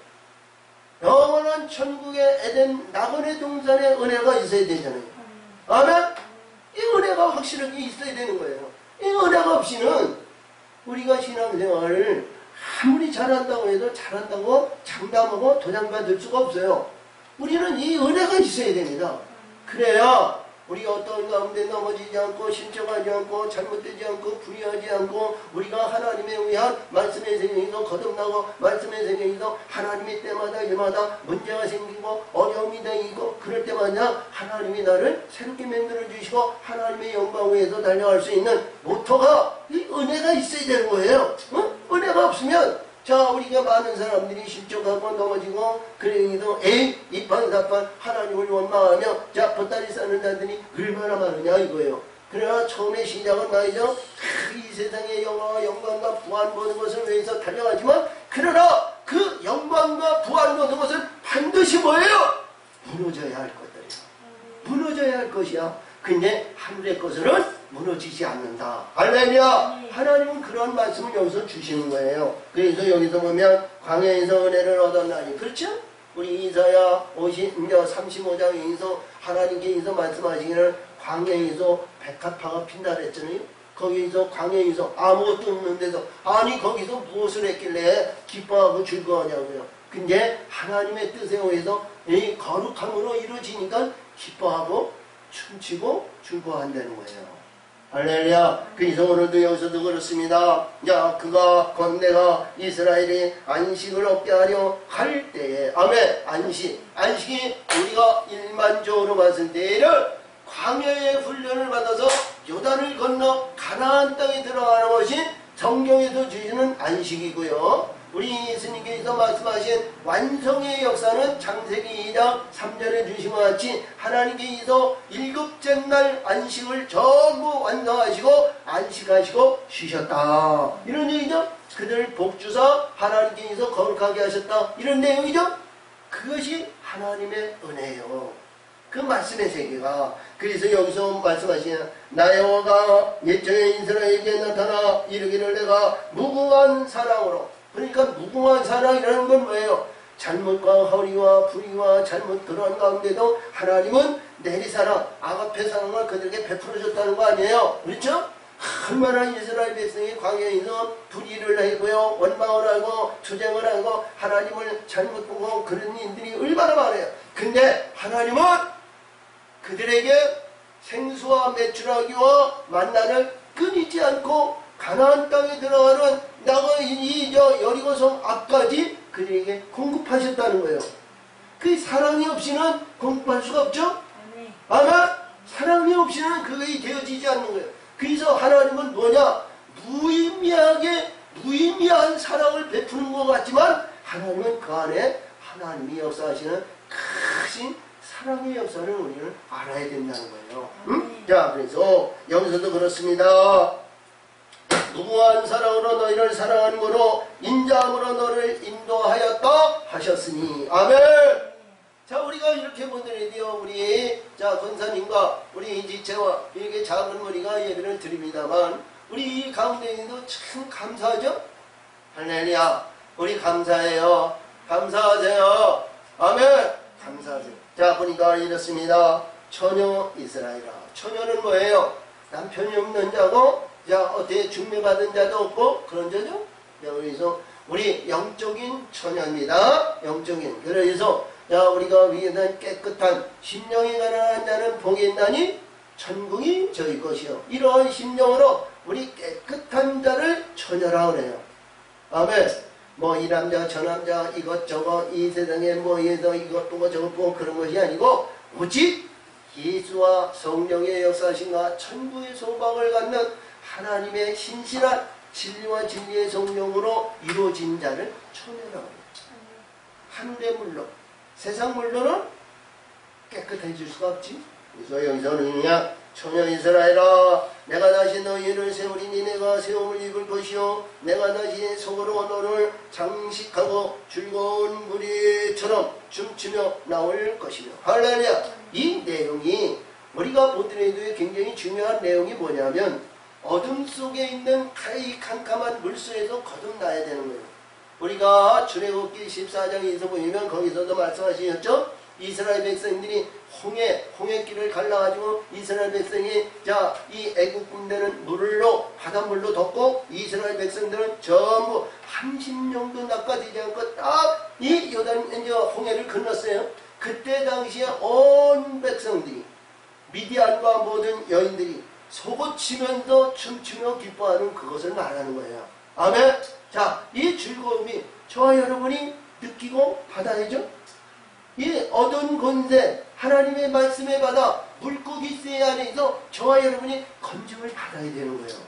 영원한 천국의 에덴 낙원의 동산의 은혜가 있어야 되잖아요. 아멘? 이 은혜가 확실하게 있어야 되는 거예요. 이 은혜가 없이는 우리가 신앙생활을 아무리 잘한다고 해도 잘한다고 장담하고 도장받을 수가 없어요. 우리는 이 은혜가 있어야 됩니다. 그래야 우리가 어떤 가운데 넘어지지 않고 실족하지 않고 잘못되지 않고 불의하지 않고 우리가 하나님에 의한 말씀의 세계에서 거듭나고 말씀의 세계에서 하나님의 때마다 일마다 문제가 생기고 어려움이 생기고 그럴 때마다 하나님이 나를 새롭게 만들어 주시고 하나님의 영광 위에서 달려갈 수 있는 모토가 이 은혜가 있어야 되는 거예요. 어? 은혜가 없으면 자, 우리가 많은 사람들이 실족하고 넘어지고 그래도 이판사판 하나님을 원망하며 자, 보따리 싸는 자들이 얼마나 많으냐 이거예요. 그러나 처음에 시작은 말이죠. 이 세상의 영광과 부활 모든 것을 위해서 달려가지만 그러나 그 영광과 부활 모든 것은 반드시 뭐예요? 무너져야 할 것들이야. 무너져야 할 것이야. 근데 하늘의 것은 무너지지 않는다. 할렐루야. 하나님은 그런 말씀을 여기서 주시는 거예요. 그래서 여기서 보면 광야에서 은혜를 얻었나니 그렇죠? 우리 이사야 35장에서 하나님께서 말씀하시기를 광야에서 백합화가 핀다 그랬잖아요. 거기서 광야에서 아무것도 없는 데서 아니 거기서 무엇을 했길래 기뻐하고 즐거워하냐고요. 근데 하나님의 뜻에 의해서 이 거룩함으로 이루어지니까 기뻐하고 춤추고 즐거워한다는 거예요. 할렐루야. 그래서 오늘도 여기서도 그렇습니다. 야, 그가 곧 내가 이스라엘이 안식을 얻게 하려 할 때에 아멘. 안식이 우리가 일반적으로 봤을 때를 광야의 훈련을 받아서 요단을 건너 가나안 땅에 들어가는 것이 성경에서 주시는 안식이고요. 우리 예수님께서 말씀하신 완성의 역사는 창세기 2장 3절에 주신 것 같이 하나님께서 일곱째 날 안식을 전부 완성하시고 안식하시고 쉬셨다. 이런 얘기죠. 그들 복주사 하나님께서 거룩하게 하셨다. 이런 내용이죠. 그것이 하나님의 은혜예요. 그 말씀의 세계가. 그래서 여기서 말씀하시냐. 나 여호와가 옛적에 이스라엘에게 나타나 이르기를 내가 무궁한 사랑으로. 그러니까 무궁한 사랑이라는 건 뭐예요? 잘못과 허리와 불의와 잘못 그런 가운데도 하나님은 내리사랑, 아가페 사랑을 그들에게 베풀어 줬다는 거 아니에요? 그렇죠? 얼마나 이스라엘 백성이 광야에서 불의를 하고요, 원망을 하고 투쟁을 하고 하나님을 잘못 보고 그런 일들이 얼마나 많아요. 근데 하나님은 그들에게 생수와 메추라기와 만나를 끊이지 않고 가나안 땅에 들어가는 나가 이 여리고성 앞까지 그들에게 공급하셨다는 거예요. 그 사랑이 없이는 공급할 수가 없죠? 아마 사랑이 없이는 그것이 되어지지 않는 거예요. 그래서 하나님은 뭐냐? 무의미한 사랑을 베푸는 것 같지만 하나님은 그 안에 하나님이 역사하시는 크신 사랑의 역사를 우리는 알아야 된다는 거예요. 응? 자, 그래서 여기서도 그렇습니다. 무궁한 사랑으로 너희를 사랑함으로 인자함으로 너를 인도하였다 하셨으니 아멘. 자, 우리가 이렇게 보더라도 우리 자 권사님과 우리 이지채와 이렇게 작은 우리가 예배를 드립니다만 우리 이 가운데에도 참 감사하죠. 할렐루야. 우리 감사해요. 감사하세요. 아멘. 감사하세요. 자, 보니까 이렇습니다. 처녀 이스라엘아. 처녀는 뭐예요? 남편이 없는 자고 자, 어떻게 중매받은 자도 없고 그런 자죠? 그래서 우리 영적인 처녀입니다. 영적인. 그래서 자, 우리가 위에는 깨끗한 심령이 가난한 자는 복이 있나니 천국이 저희 것이요. 이러한 심령으로 우리 깨끗한 자를 찾아라 그래요. 아멘. 뭐 이 남자 저 남자 이것저것 이 세상에 뭐에서 이것 보고 저것 보고 그런 것이 아니고 오직 예수와 성령의 역사신과 천국의 소망을 갖는 하나님의 신실한 진리와 진리의 성령으로 이루어진 자를 찾아라. 하늘의 물로 세상 물로는 깨끗해질 수가 없지. 그래서 여기서는 그냥 청년 이스라엘아, 내가 다시 너희를 세우리니 내가 세움을 입을 것이요 내가 다시 속으로 너를 장식하고 즐거운 무리처럼 춤추며 나올 것이며. 할렐루야. 이 내용이 우리가 보더라도 굉장히 중요한 내용이 뭐냐면 어둠 속에 있는 이 캄캄한 물속에서 거듭나야 되는 거예요. 우리가 출애굽기 14장에서 보면 거기서도 말씀하셨죠. 이스라엘 백성들이 홍해길을 갈라가지고 이스라엘 백성이 이 애국 군대는 물로 바닷물로 덮고 이스라엘 백성들은 전부 30년도 낚아지지 않고 딱 이 요단 홍해를 건넜어요. 그때 당시에 온 백성들이 미디안과 모든 여인들이 속옷치면서 춤추며 기뻐하는 그것을 말하는 거예요. 아멘. 자, 이 즐거움이 저와 여러분이 느끼고 받아야죠. 이 얻은 권세 하나님의 말씀에 받아 물고기 쇠 안에서 저와 여러분이 건짐을 받아야 되는 거예요.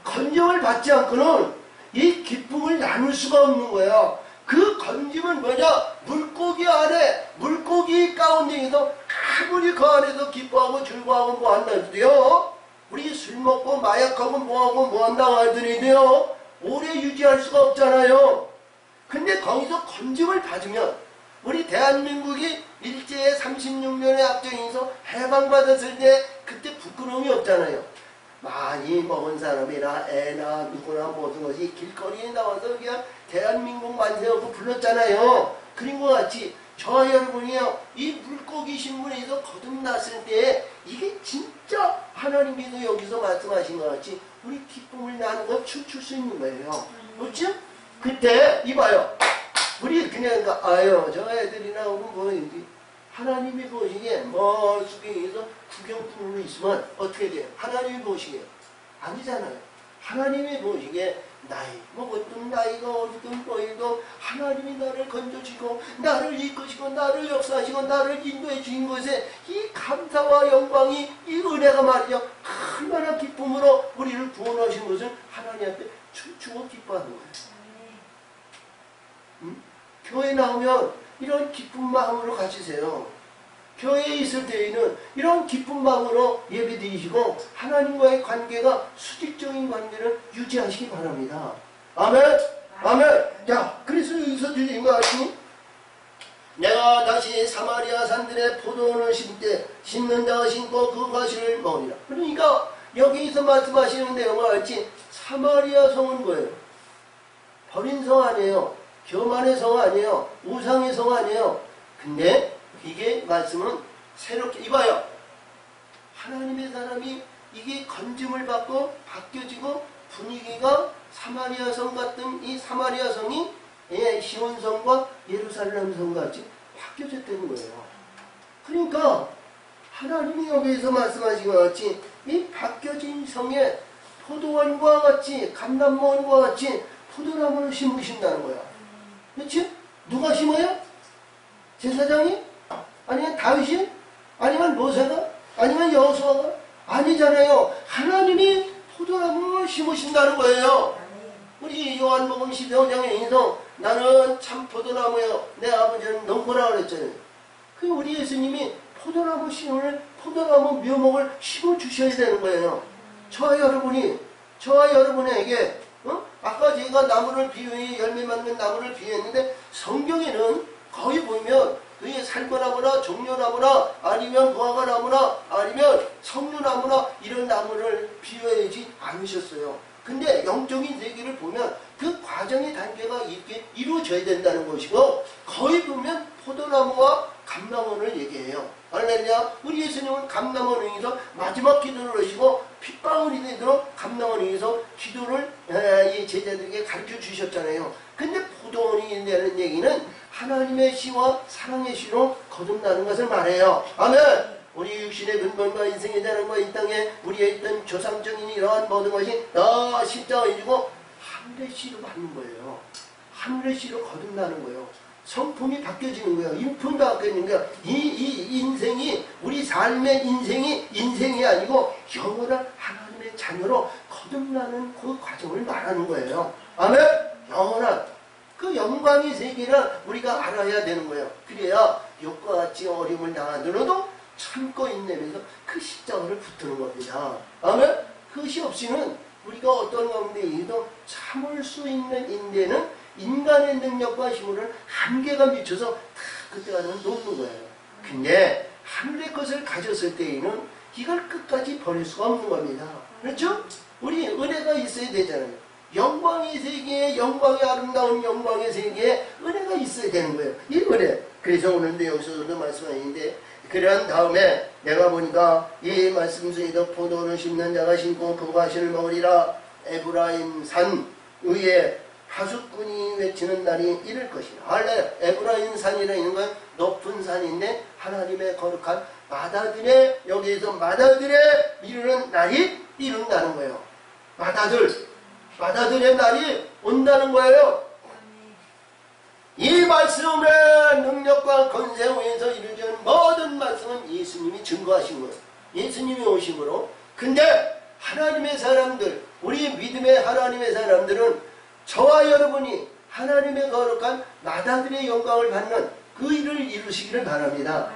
건짐을 받지 않고는 이 기쁨을 나눌 수가 없는 거예요. 그 건짐은 뭐냐? 물고기 안에 물고기 가운데에서 아무리 그 안에서 기뻐하고 즐거워하고 뭐 한다고요. 우리 술 먹고 마약하고 뭐하고 뭐 한다고 하더니도요 오래 유지할 수가 없잖아요. 근데 거기서 건짐을 받으면 우리 대한민국이 일제의 36년의 앞전에서 해방받았을 때 그때 부끄러움이 없잖아요. 많이 먹은 사람이나 애나 누구나 모든 것이 길거리에 나와서 그냥 대한민국 만세하고 불렀잖아요. 그런 것 같이 저와 여러분이요 이 물고기 신문에서 거듭났을 때 이게 진짜 하나님께서 여기서 말씀하신 것 같이 우리 기쁨을 나누고 춤출 수 있는 거예요. 그렇죠? 그때 이봐요. 우리 그냥 아유 저 애들이나 오면 뭐인지 하나님이 보시기에 멀수경에서 구경꾼으로 있으면 어떻게 돼요? 하나님이 보시기에 아니잖아요. 하나님이 보시기에 나이 먹었든 나이가 어리든 너희도 하나님이 나를 건져주시고 나를 이끄시고 나를 역사하시고 나를 인도해 주신 것에 이 감사와 영광이 이 은혜가 말이죠 얼마나 기쁨으로 우리를 구원하신 것을 하나님한테 춤추고 기뻐하는 거예요. 교회 나오면 이런 기쁜 마음으로 가지세요. 교회에 있을 때에는 이런 기쁜 마음으로 예배 드리시고 하나님과의 관계가 수직적인 관계를 유지하시기 바랍니다. 아멘. 아멘. 자, 그래서 여기서 들린 거 아시니? 내가 다시 사마리아 산들의 포도원을 심는 자가 심고 그 과실을 먹으리라. 그러니까 여기서 말씀하시는 내용을 알지 사마리아 성은 뭐예요? 버린 성 아니에요. 교만의 성 아니에요. 우상의 성 아니에요. 근데 이게 말씀은 새롭게 이봐요. 하나님의 사람이 이게 건짐을 받고 바뀌어지고 분위기가 사마리아 성 같은 이 사마리아 성이 시온 성과 예루살렘 성 같이 바뀌어졌다는 거예요. 그러니까 하나님이 여기에서 말씀하신 것 같이 이 바뀌어진 성에 포도원과 같이 감람원과 같이 포도나무를 심으신다는 거야. 그렇지? 누가 심어요? 제사장이? 아니면 다윗이? 아니면 모세가? 아니면 여호수아가? 아니잖아요. 하나님이 포도나무를 심으신다는 거예요. 우리 요한복음 15장에 인성 나는 참 포도나무예요. 내 아버지는 농부라 그랬잖아요. 그 우리 예수님이 포도나무 씨를 포도나무 묘목을 심어주셔야 되는 거예요. 저와 여러분에게 아까 제가 나무를 비유해 열매 맺는 나무를 비유했는데 성경에는 거기 보면 그게 살구나무나 종려나무나 아니면 무화과나무나 아니면 석류나무나 이런 나무를 비유하지 않으셨어요. 근데 영적인 세계를 보면 그 과정의 단계가 이렇게 이루어져야 된다는 것이고 거기 보면 포도나무와 감람원을 얘기해요. 할렐루야. 우리 예수님은 감람원을 위해서 마지막 기도를 하시고 핏방울이 되도록 감람원을 위해서 기도를 이 제자들에게 가르쳐 주셨잖아요. 근데 포도원이 되는 얘기는 하나님의 시와 사랑의 시로 거듭나는 것을 말해요. 아멘. 우리 육신의 근본과 인생의 자랑과 이 땅에 우리의 있던 조상적인 이러한 모든 것이 다 십자가에 주고 하늘의 씨로 받는 거예요. 하늘의 씨로 거듭나는 거예요. 성품이 바뀌어지는 거예요. 인품이 바뀌어지는 거예요. 이 인생이, 우리 삶의 인생이 아니고 영원한 하나님의 자녀로 거듭나는 그 과정을 말하는 거예요. 아멘? 영원한 그 영광의 세계를 우리가 알아야 되는 거예요. 그래야 욕과 같이 어려움을 당하더라도 참고 인내면서 그 십자가를 붙드는 겁니다. 아멘? 그것이 없이는 우리가 어떤 가운데에도 참을 수 있는 인내는 인간의 능력과 힘을 한계가 미쳐서 다 그때가는 놓는 거예요. 근데 하늘의 것을 가졌을 때에는 이걸 끝까지 버릴 수가 없는 겁니다. 그렇죠? 우리 은혜가 있어야 되잖아요. 영광의 세계에, 영광의 아름다운 영광의 세계에 은혜가 있어야 되는 거예요. 이 은혜. 그래서 오늘도 여기서도 말씀하는데, 그러한 다음에 내가 보니까 이 말씀 중에도 포도를 심는 자가 심고 그 과실을 먹으리라. 에브라임 산 위에 하숫꾼이 외치는 날이 이를 것이라. 원래 에브라임 산이라는 건 높은 산인데 하나님의 거룩한 마다들의, 여기에서 마다들의 이르는 날이 이룬다는 거예요. 마다들의 날이 온다는 거예요. 이 말씀의 능력과 권세 위에서 이루어진 모든 말씀은 예수님이 증거하신 거예요. 예수님이 오심으로. 근데 하나님의 사람들, 우리 믿음의 하나님의 사람들은 저와 여러분이 하나님의 거룩한 마다들의 영광을 받는 그 일을 이루시기를 바랍니다.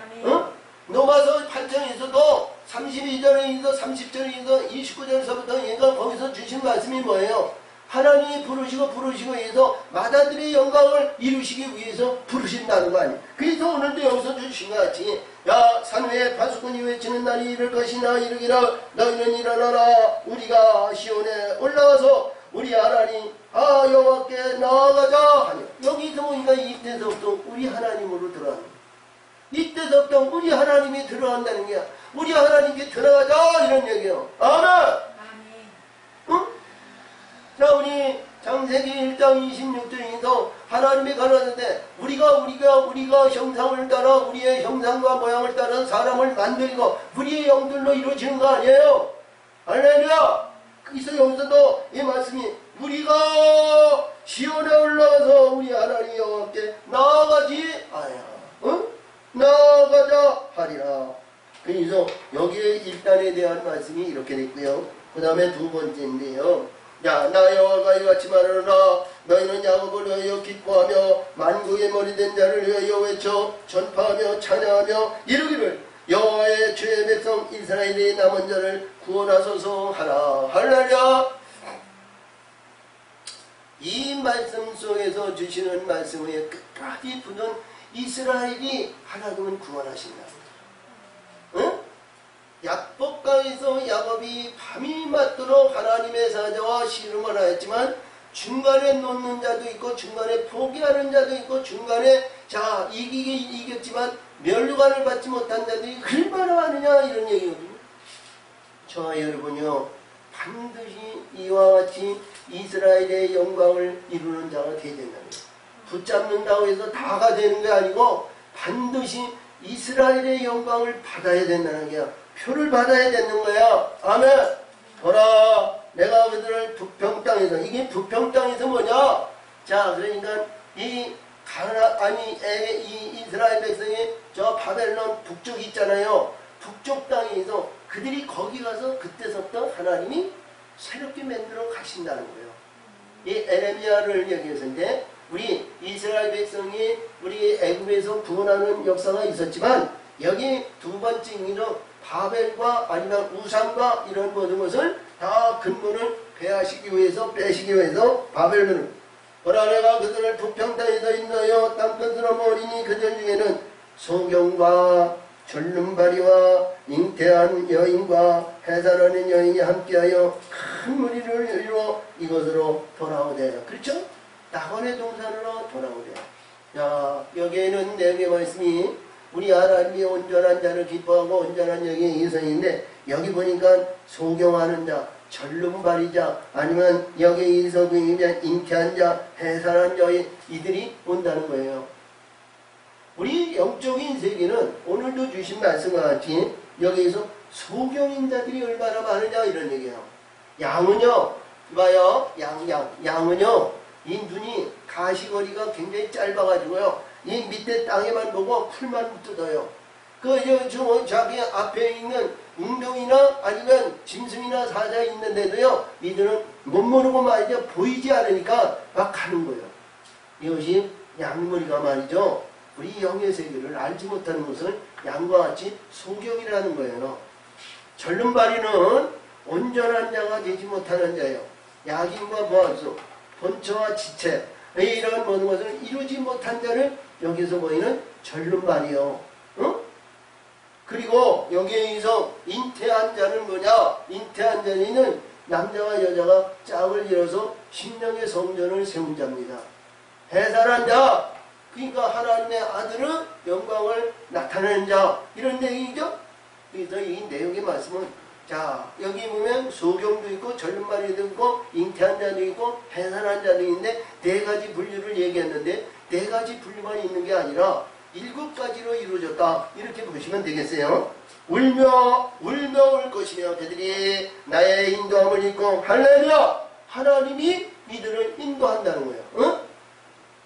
로마서 8장에서도 32절에서 30절에서 29절에서부터 얘가 거기서 주신 말씀이 뭐예요? 하나님이 부르시고 해서 마다들의 영광을 이루시기 위해서 부르신다는 거 아니에요. 그래서 오늘도 여기서 주신 것 같이, 야 산위에 파수꾼이 외치는 날이 이를 것이나 이르기라. 너희는 일어나라. 우리가 시온에 올라가서 우리 하나님 여호와께 나아가자 하니, 여기서 보니까 이때서부터 우리 하나님으로 들어가는 거예요. 이때서부터 우리 하나님이 들어간다는 게, 우리 하나님께 들어가자 이런 얘기예요. 아멘. 응? 자, 우리 창세기 1장 26절에서 하나님이 가라는데 우리가 형상을 따라, 우리의 형상과 모양을 따라 사람을 만들고 우리의 영들로 이루어지는 거 아니에요. 할렐루야. 그래서 여기서도 이 말씀이 우리가 시온에 올라가서 우리 하나님 여호와께 나아가지 나아가자 하리라. 그래서 여기에 1단에 대한 말씀이 이렇게 됐고요. 그 다음에 두 번째인데요. 야, 나 여호와가 이같이 말하노라. 너희는 야곱을 위하여 기뻐하며 만국의 머리 된 자를 위하여 외쳐 전파하며 찬양하며 이르기를 여호와의 주의 백성 이스라엘의 남은 자를 구원하소서 하라. 할렐루야. 이 말씀 속에서 주시는 말씀의 끝까지 붙은 이스라엘이 하나님은 구원하신다. 응? 약복강에서 야곱이 밤이 맞도록 하나님의 사자와 씨름을 하였지만 중간에 놓는 자도 있고 중간에 포기하는 자도 있고 중간에 이겼지만 면류관을 받지 못한 자들이 얼마나 많으냐 이런 얘기거든요. 저와 여러분이요, 반드시 이와 같이 이스라엘의 영광을 이루는 자가 되어야 된다는 거예요. 붙잡는다고 해서 다가 되는 게 아니고 반드시 이스라엘의 영광을 받아야 된다는 거야. 표를 받아야 되는 거야. 아멘. 보라, 내가 그들을 북평 땅에서, 이게 북평 땅에서 뭐냐? 자, 그러니까 이 이스라엘 백성이 저 바벨론 북쪽 있잖아요. 북쪽 땅에서 그들이 거기 가서 그때서부터 하나님이 새롭게 만들어 가신다는 거예요. 이 에레미야를 얘기했는데, 우리 이스라엘 백성이 우리 애굽에서 구원하는 역사가 있었지만 여기 두 번째 의미로 바벨과 아니면 우상과 이런 모든 것을 다 근본을 빼시기 위해서 바벨론을 보라, 내가 그들을 북평 땅에서 인도하여 땅끝으로 모으리니 그들 중에는 소경과 절름발이와 잉태한 여인과 해산하는 여인이 함께하여 큰 무리를 이루어 이곳으로 돌아오되. 그렇죠? 낙원의 동산으로 돌아오래. 자, 여기에는 내게 말씀이 우리 하나님이 온전한 자를 기뻐하고 온전한 영의 이선인데, 여기 보니까 소경하는 자, 절름발이자, 아니면 여기에서 잉태한 자, 해산한 여인, 이들이 온다는 거예요. 우리 영적인 세계는 오늘도 주신 말씀과 같이 여기에서 소경인 자들이 얼마나 많으냐 이런 얘기예요. 양은요, 봐요, 양은요, 이 눈이 가시거리가 굉장히 짧아가지고요, 이 밑에 땅에만 보고 풀만 뜯어요. 자기 앞에 있는 웅덩이나 아니면 짐승이나 사자 있는데도요, 이들은 못 모르고 말이죠, 보이지 않으니까 막 가는 거예요. 이것이 양머리가 말이죠, 우리 영의 세계를 알지 못하는 것은 양과 같이 소경이라는 거예요. 절름발이는 온전한 자가 되지 못하는 자예요. 약인과 보안수, 본처와 지체, 이런 모든 것을 이루지 못한 자를 여기서 보이는 절름발이요. 어? 그리고 여기에서 잉태한 자는 뭐냐? 잉태한 자는 남자와 여자가 짝을 이뤄서 심령의 성전을 세운 자입니다. 해산한 자, 그러니까 하나님의 아들은 영광을 나타내는 자, 이런 내용이죠. 그래서 이 내용의 말씀은, 자, 여기 보면 소경도 있고 절름발이도 있고 잉태한 자도 있고 해산한 자도 있는데 네 가지 분류를 얘기했는데 네 가지 분류만 있는 게 아니라 7가지로 이루어졌다, 이렇게 보시면 되겠어요. 울며 울 것이며 그들이 나의 인도함을 입고 할렐루야, 하나님이 이들을 인도한다는 거예요. 어?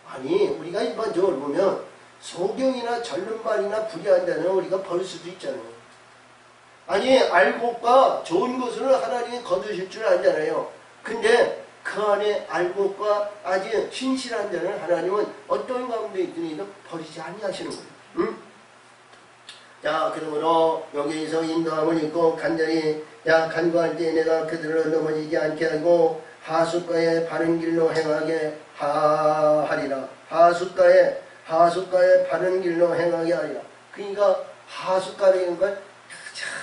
아니, 우리가 일반적으로 보면 소경이나 절름발이나 불의한 자는 우리가 버릴 수도 있잖아요. 아니, 알곡과 좋은 것으로 하나님이 거두실 줄 알잖아요. 근데 그 안에 알곡과 아주 신실한 자는 하나님은 어떤 가운데 있더니도 버리지 아니하시는 거예요. 응? 자, 그러므로 여기에서 인도함을 입고 간절히 간구할 때 내가 그들을 넘어지지 않게 하고 하숫가에 바른 길로 행하게 하리라. 하숫가에 바른 길로 행하게 하리라. 그러니까 하숫가라는 건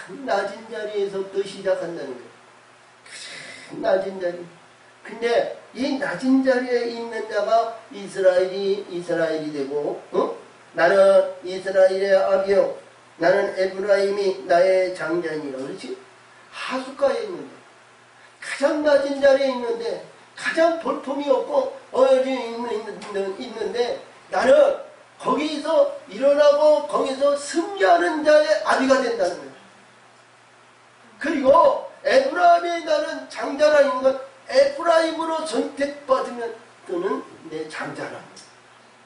가장 낮은 자리에서부터 시작한다는 거예요. 가장 낮은 자리. 근데 이 낮은 자리에 있는 자가 이스라엘이 되고, 나는 이스라엘의 아비요, 나는 에브라임이 나의 장자니라. 그렇지? 하숫가에 있는데, 가장 낮은 자리에 있는데, 가장 볼품이 없고 어여져 있는데, 나는 거기서 일어나고 거기서 승리하는 자의 아비가 된다는 거예요. 그리고 에브라임이 나는 장자라는 것, 에프라임으로 선택받으면 또는 내 장자라.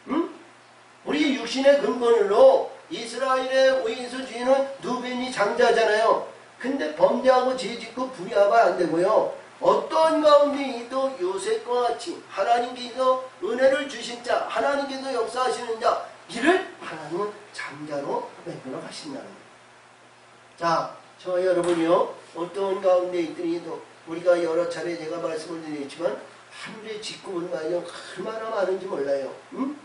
응? 우리 육신의 근본으로 이스라엘의 오인수 주인은 누벤이 장자잖아요. 근데 범죄하고 죄짓고 불의하면 안 되고요. 어떤 가운데에도 요셉과 같이 하나님께서 은혜를 주신 자, 하나님께서 역사하시는 자, 이를 하나님은 장자로 만들어 가신다는 거예요. 자, 저 여러분이요, 어떤 가운데 있더니도 우리가 여러 차례 제가 말씀을 드렸지만 하늘의 직급은 말이요 얼마나 많은지 몰라요. 응?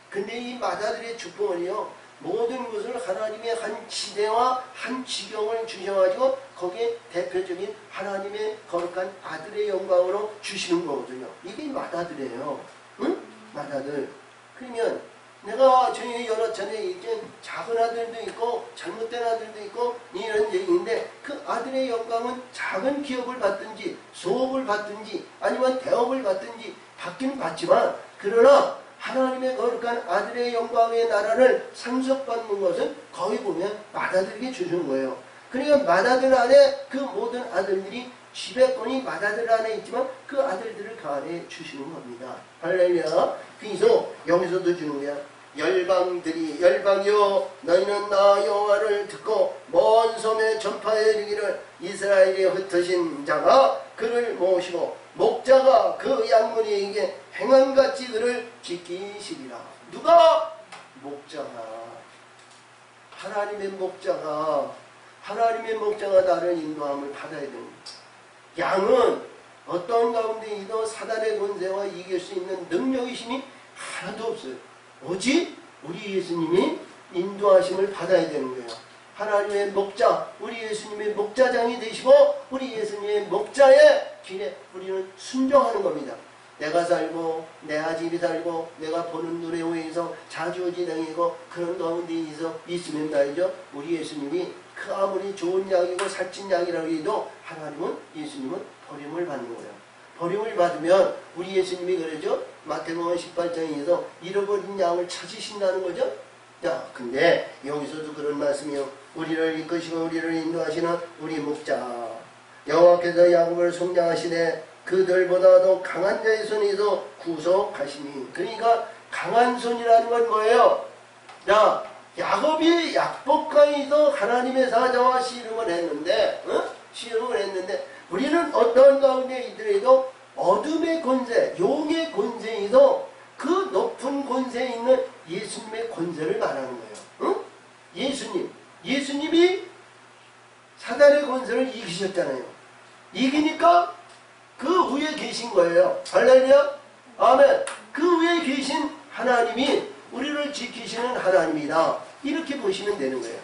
근데 이 마다들의 축복은요, 모든 것을 하나님의 한 지대와 한 지경을 주셔가지고 거기에 대표적인 하나님의 거룩한 아들의 영광으로 주시는 거거든요. 이게 마다들이에요. 응? 마다들. 그러면 내가 저희 여러 차례 이제 작은 아들도 있고 잘못된 아들도 있고 이런 얘기인데, 그 아들의 영광은 작은 기업을 받든지 소업을 받든지 아니면 대업을 받든지 받긴 받지만, 그러나 하나님의 거룩한 아들의 영광의 나라를 상속받는 것은 거기 보면 맏아들에게 주시는 거예요. 그러니까 맏아들 안에 그 모든 아들들이 지배권이 맏아들 안에 있지만 그 아들들을 그 안에 주시는 겁니다. 할렐루야. 그래서 여기서도 주는 거야. 열방이여 너희는 나 여호와를 듣고 먼 섬에 전파해 이르기를 이스라엘에 흩으신 자가 그를 모시고 목자가 그 양무리에게 행함같이 그를 지키시리라. 누가? 목자가. 하나님의 목자가 나를 인도함을 받아야 됩니다. 양은 어떤 가운데에도 사단의 권세와 이길 수 있는 능력의 힘이 하나도 없어요. 오직 우리 예수님이 인도하심을 받아야 되는 거예요. 하나님의 목자, 우리 예수님의 목자장이 되시고 우리 예수님의 목자의 길에 우리는 순종하는 겁니다. 내가 살고 내 아집이 살고 내가 보는 눈에 의해서 자주지당이고 그런 가운데 있으면 말이죠, 우리 예수님이 그 아무리 좋은 약이고 살찐 약이라고 해도 하나님은, 예수님은 버림을 받는 거예요. 버림을 받으면 우리 예수님이 그러죠. 마태복음 18장에서 잃어버린 양을 찾으신다는 거죠. 자, 근데 여기서도 그런 말씀이요. 우리를 이끄시고 우리를 인도하시는 우리 목자 여호와께서 야곱을 속량하시되 그들보다도 강한 자의 손에서 구속하시니. 그러니까 강한 손이라는 건 뭐예요? 자, 야곱이 약복강에서 하나님의 사자와 씨름을 했는데, 씨름을 했는데, 우리는 어떤 가운데 있더라도 어둠의 권세, 용의 권세에서 그 높은 권세에 있는 예수님의 권세를 말하는 거예요. 예수님이 사단의 권세를 이기셨잖아요. 이기니까 그 위에 계신 거예요. 할렐루야. 아멘. 그 위에 계신 하나님이 우리를 지키시는 하나님이다. 이렇게 보시면 되는 거예요.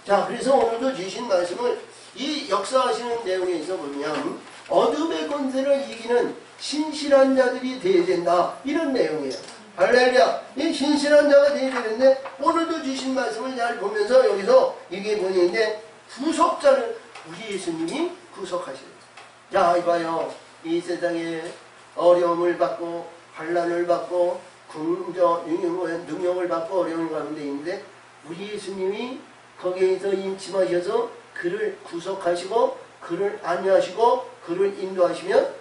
자, 그래서 오늘도 주신 말씀을 이 역사하시는 내용에서 보면 어둠의 권세를 이기는 신실한 자들이 되어야 된다. 이런 내용이에요. 할렐루야. 이 신실한 자가 되어야 되는데 오늘도 주신 말씀을 잘 보면서 여기서 이게 뭐냐인데 구속자를 우리 예수님이 구속하시는. 자, 이봐요. 이 세상에 어려움을 받고 환난을 받고 능력을 받고 어려운 가운데 있는데 우리 예수님이 거기에서 임침하셔서 그를 구속하시고 그를 안위하시고 그를 인도하시면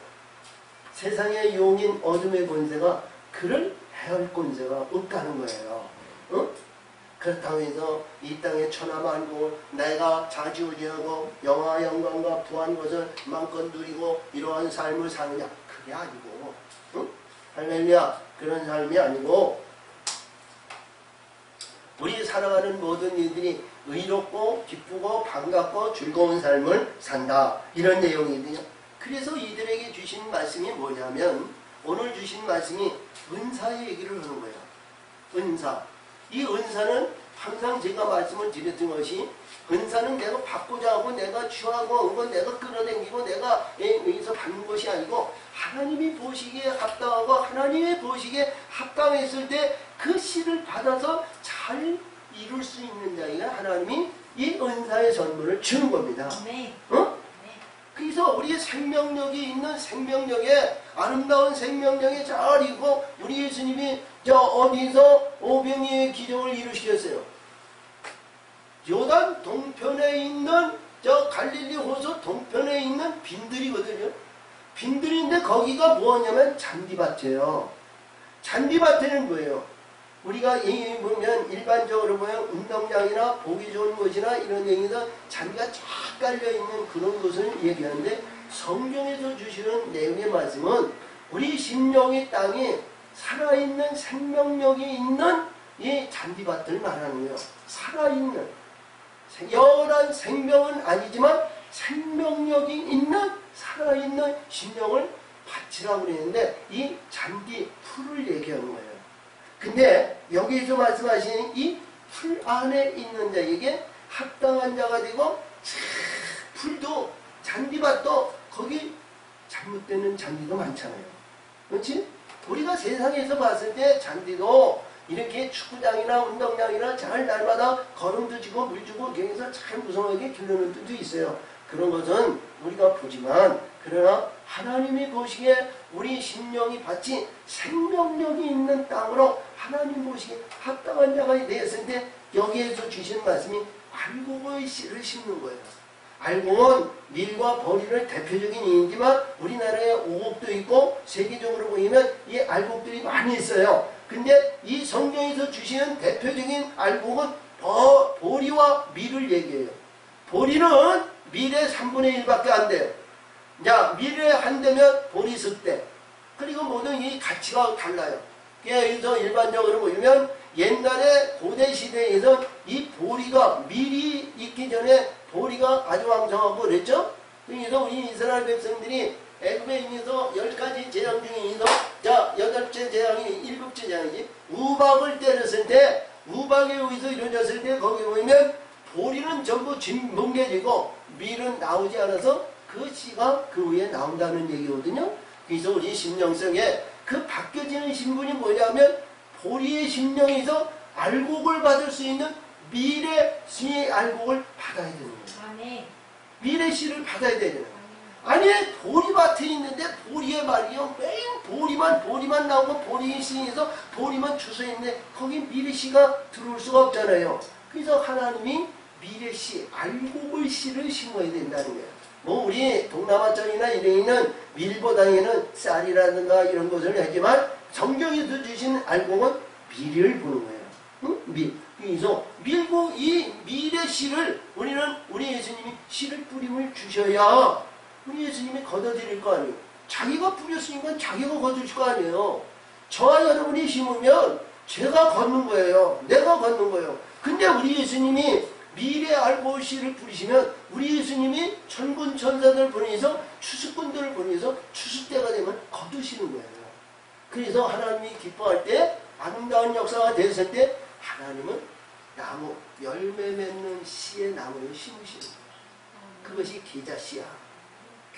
세상의 용인 어둠의 권세가 그를 해할 권세가 없다는 거예요. 그렇다고 해서 이 땅의 천하만국 내가 자지우지하고 영화 영광과 부한 것을 마음껏 누리고 이러한 삶을 사느냐, 그게 아니고, 할렐루야, 그런 삶이 아니고 우리 살아가는 모든 일들이 의롭고 기쁘고 반갑고 즐거운 삶을 산다, 이런 내용이거든요. 그래서 이들에게 주신 말씀이 뭐냐면 오늘 주신 말씀이 은사의 얘기를 하는 거예요. 은사. 이 은사는 항상 제가 말씀을 드렸던 것이 은사는 내가 받고자 하고 내가 취하고 그건 내가 끌어당기고 내가 여기서 받는 것이 아니고 하나님이 보시기에 합당하고 하나님의 보시기에 합당했을 때 그 씨를 받아서 잘 이룰 수 있는 자에게 하나님이 이 은사의 선물을 주는 겁니다. 네. 그래서 우리의 생명력이 있는 생명력에 아름다운 생명력에 잘 있고 우리 예수님이 어디서 오병이의 기적을 이루시겠어요? 요단 동편에 있는 갈릴리 호수 동편에 있는 빈들이거든요. 빈들인데 거기가 뭐냐면 잔디밭이에요. 잔디밭에는 뭐예요? 우리가 보면 일반적으로 보면 운동장이나 보기 좋은 곳이나 이런 데에서 잔디가 쫙 깔려있는 그런 곳을 얘기하는데 성경에서 주시는 내용의 말씀은 우리 심령의 땅에 살아있는 생명력이 있는 이 잔디밭을 말하는 거예요. 살아있는 영원한 생명은 아니지만 생명력이 있는 살아있는 심령을 바치라고 그랬는데 이 잔디 풀을 얘기하는 거예요. 근데 여기에서 말씀하시는 이 풀 안에 있는 자에게 합당한 자가 되고 풀도 잔디밭도 거기 잘못되는 잔디도 많잖아요. 그렇지? 우리가 세상에서 봤을 때 잔디도 이렇게 축구장이나 운동장이나 잘 날마다 거름도 주고 물 주고 거기서 잘 무성하게 길러놓은 데도 있어요. 그런 것은 우리가 보지만 그러나 하나님이 보시기에 우리 심령이 받치 생명력이 있는 땅으로 하나님 보시기에 합당한 자가 되었을 때 여기에서 주신 말씀이 알곡의 씨를 심는 거예요. 알곡은 밀과 보리를 대표적인 이이지만 우리나라에 오곡도 있고 세계적으로 보이면 이 알곡들이 많이 있어요. 근데 이 성경에서 주시는 대표적인 알곡은 보리와 밀을 얘기해요. 보리는 밀의 3분의 1밖에 안 돼요. 자, 밀에 한 대면 보리 10대. 그리고 모든 이 가치가 달라요. 그래서 일반적으로 보면 옛날에 고대 시대에서 이 보리가 밀이 있기 전에 보리가 아주 왕성하고 그랬죠? 그래서 우리 이스라엘 백성들이 애굽에 있어서 10가지 재앙 중에 있어. 자, 8째 재앙이 7째 재앙이지. 우박을 때렸을 때 우박에 의해서 이루어졌을 때 거기 보면 보리는 전부 뭉개지고 밀은 나오지 않아서 그 씨가 그 위에 나온다는 얘기거든요. 그래서 우리 심령성에 그 바뀌어지는 신분이 뭐냐면 보리의 심령에서 알곡을 받을 수 있는 밀의 씨의 알곡을 받아야 되는 거예요. 아멘. 밀의 씨를 받아야 되잖아요. 아니 보리밭에 있는데 보리의 말이요 매일 보리만 나오고 보리 씨에서 보리만 주워있는데 거기 미래씨가 들어올 수가 없잖아요. 그래서 하나님이 미래씨 알곡의 씨를 심어야 된다는 거예요. 뭐 우리 동남아 쪽이나 이래는 밀보다에는 쌀이라든가 이런 것을 하지만 성경에서 주신 알곡은 미래를 보는 거예요. 응? 그래서 밀고 이 밀의 씨를 우리 예수님이 씨를 뿌림을 주셔야 우리 예수님이 걷어들일 거 아니에요. 자기가 뿌렸으니까 자기가 걷을 거 아니에요. 저와 여러분이 심으면 제가 걷는 거예요. 내가 걷는 거예요. 근데 우리 예수님이 미래 알고 씨를 뿌리시면 우리 예수님이 천군 천사들 보내서 추수꾼들을 보내서 추수때가 되면 거두시는 거예요. 그래서 하나님이 기뻐할 때 아름다운 역사가 됐을 때 하나님은 나무 열매 맺는 씨의 나무를 심으시는 거예요. 그것이 계자씨야.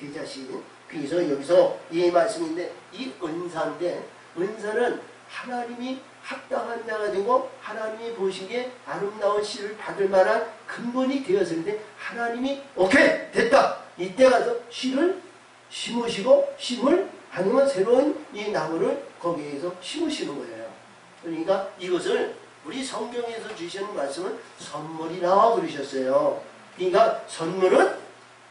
계자씨. 그래서 여기서 이 말씀인데 이 은사인데 은사는 하나님이 합당한 자가 되고 하나님이 보시기에 아름다운 씨를 받을 만한 근본이 되었을 때 하나님이 오케이 됐다 이때 가서 씨를 심으시고 심을 아니면 새로운 이 나무를 거기에서 심으시는 거예요. 그러니까 이것을 우리 성경에서 주시는 말씀은 선물이라고 그러셨어요. 그러니까 선물은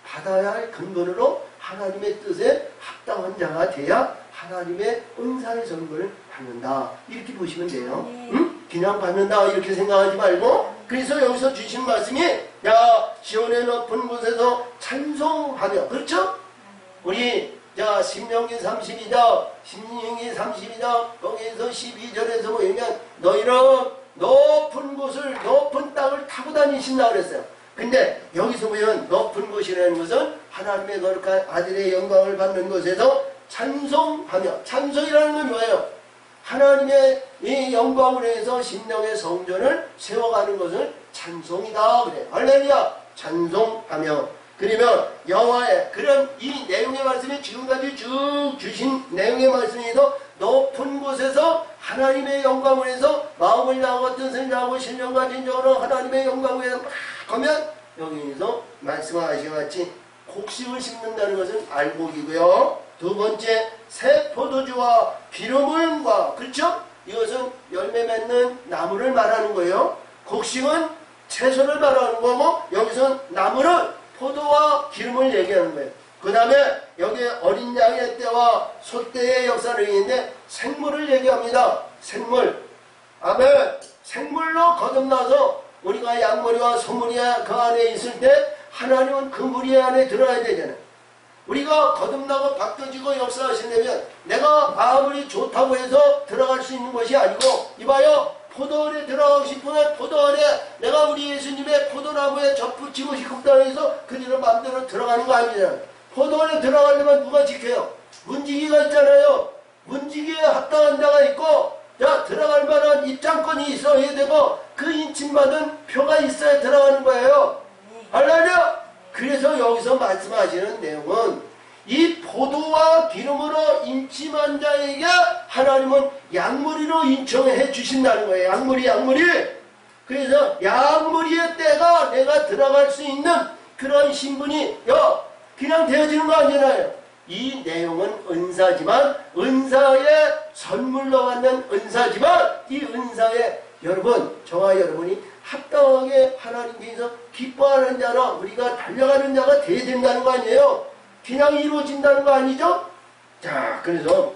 받아야 할 근본으로 하나님의 뜻에 합당한 자가 돼야 하나님의 은사의 선물을 받는다. 이렇게 보시면 돼요. 응? 그냥 받는다 이렇게 생각하지 말고 그래서 여기서 주신 말씀이 야 시온의 높은 곳에서 찬송하며 그렇죠? 우리 자 신명기 32장 거기에서 12절에서 보면 너희는 높은 곳을 높은 땅을 타고 다니신다 그랬어요. 근데 여기서 보면 높은 곳이라는 것은 하나님의 거룩한 아들의 영광을 받는 곳에서 찬송하며 찬송이라는 건 뭐예요? 하나님의 이 영광을 위해서 신령의 성전을 세워가는 것을 찬송이다 그래. 할렐루야 찬송하며 그러면 여호와의 그런 이 내용의 말씀이 지금까지 쭉 주신 내용의 말씀에도 높은 곳에서 하나님의 영광을 위해서 마음을 다하고 뜻을 다하고 신령과 진정으로 하나님의 영광을 위해서 막 하면 여기서 말씀하신 같이 곡식을 심는다는 것은 알곡이고요. 두 번째 새 포도주와 기름을과 그렇죠? 이것은 열매 맺는 나무를 말하는 거예요. 곡식은 채소를 말하는 거고 여기서 나무는 포도와 기름을 얘기하는 거예요. 그 다음에 여기 어린 양의 때와 소때의 역사를 얘기하는데 생물을 얘기합니다. 생물. 아멘. 생물로 거듭나서 우리가 양머리와 소머리 그 안에 있을 때 하나님은 그 무리 안에 들어야 되잖아요. 우리가 거듭나고 바뀌어지고 역사하시려면 내가 아무리 좋다고 해서 들어갈 수 있는 것이 아니고 이봐요. 포도원에 들어가고 싶으면 포도원에 내가 우리 예수님의 포도나무에 접붙이고 싶다고 해서 그들은 마음대로 들어가는 거 아니잖아요. 포도원에 들어가려면 누가 지켜요? 문지기가 있잖아요. 문지기에 합당한 자가 있고 자 들어갈 만한 입장권이 있어야 되고 그 인침받은 표가 있어야 들어가는 거예요. 할렐루야. 그래서 여기서 말씀하시는 내용은 이 포도와 기름으로 인침한 자에게 하나님은 양머리로 인정해 주신다는 거예요. 양머리. 그래서 양머리의 때가 내가 들어갈 수 있는 그런 신분이 그냥 되어지는 거 아니잖아요. 이 내용은 은사지만 은사의 선물로 받는 은사지만 이 은사에 여러분 저와 여러분이 합당하게 하나님께서 기뻐하는 자로 우리가 달려가는 자가 되어야 된다는 거 아니에요. 그냥 이루어진다는 거 아니죠? 자 그래서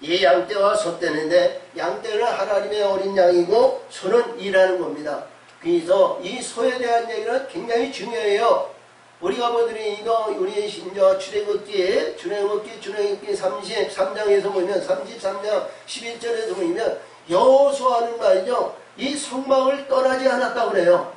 이 양떼와 소떼인데 양떼는 하나님의 어린 양이고 소는 일하는 겁니다. 그래서 이 소에 대한 얘기는 굉장히 중요해요. 우리가 보더니 이거 우리 신조 출애굽기 33장에서 보면 33장 11절에서 보면 여호수아는 말이죠. 이 성막을 떠나지 않았다고 그래요.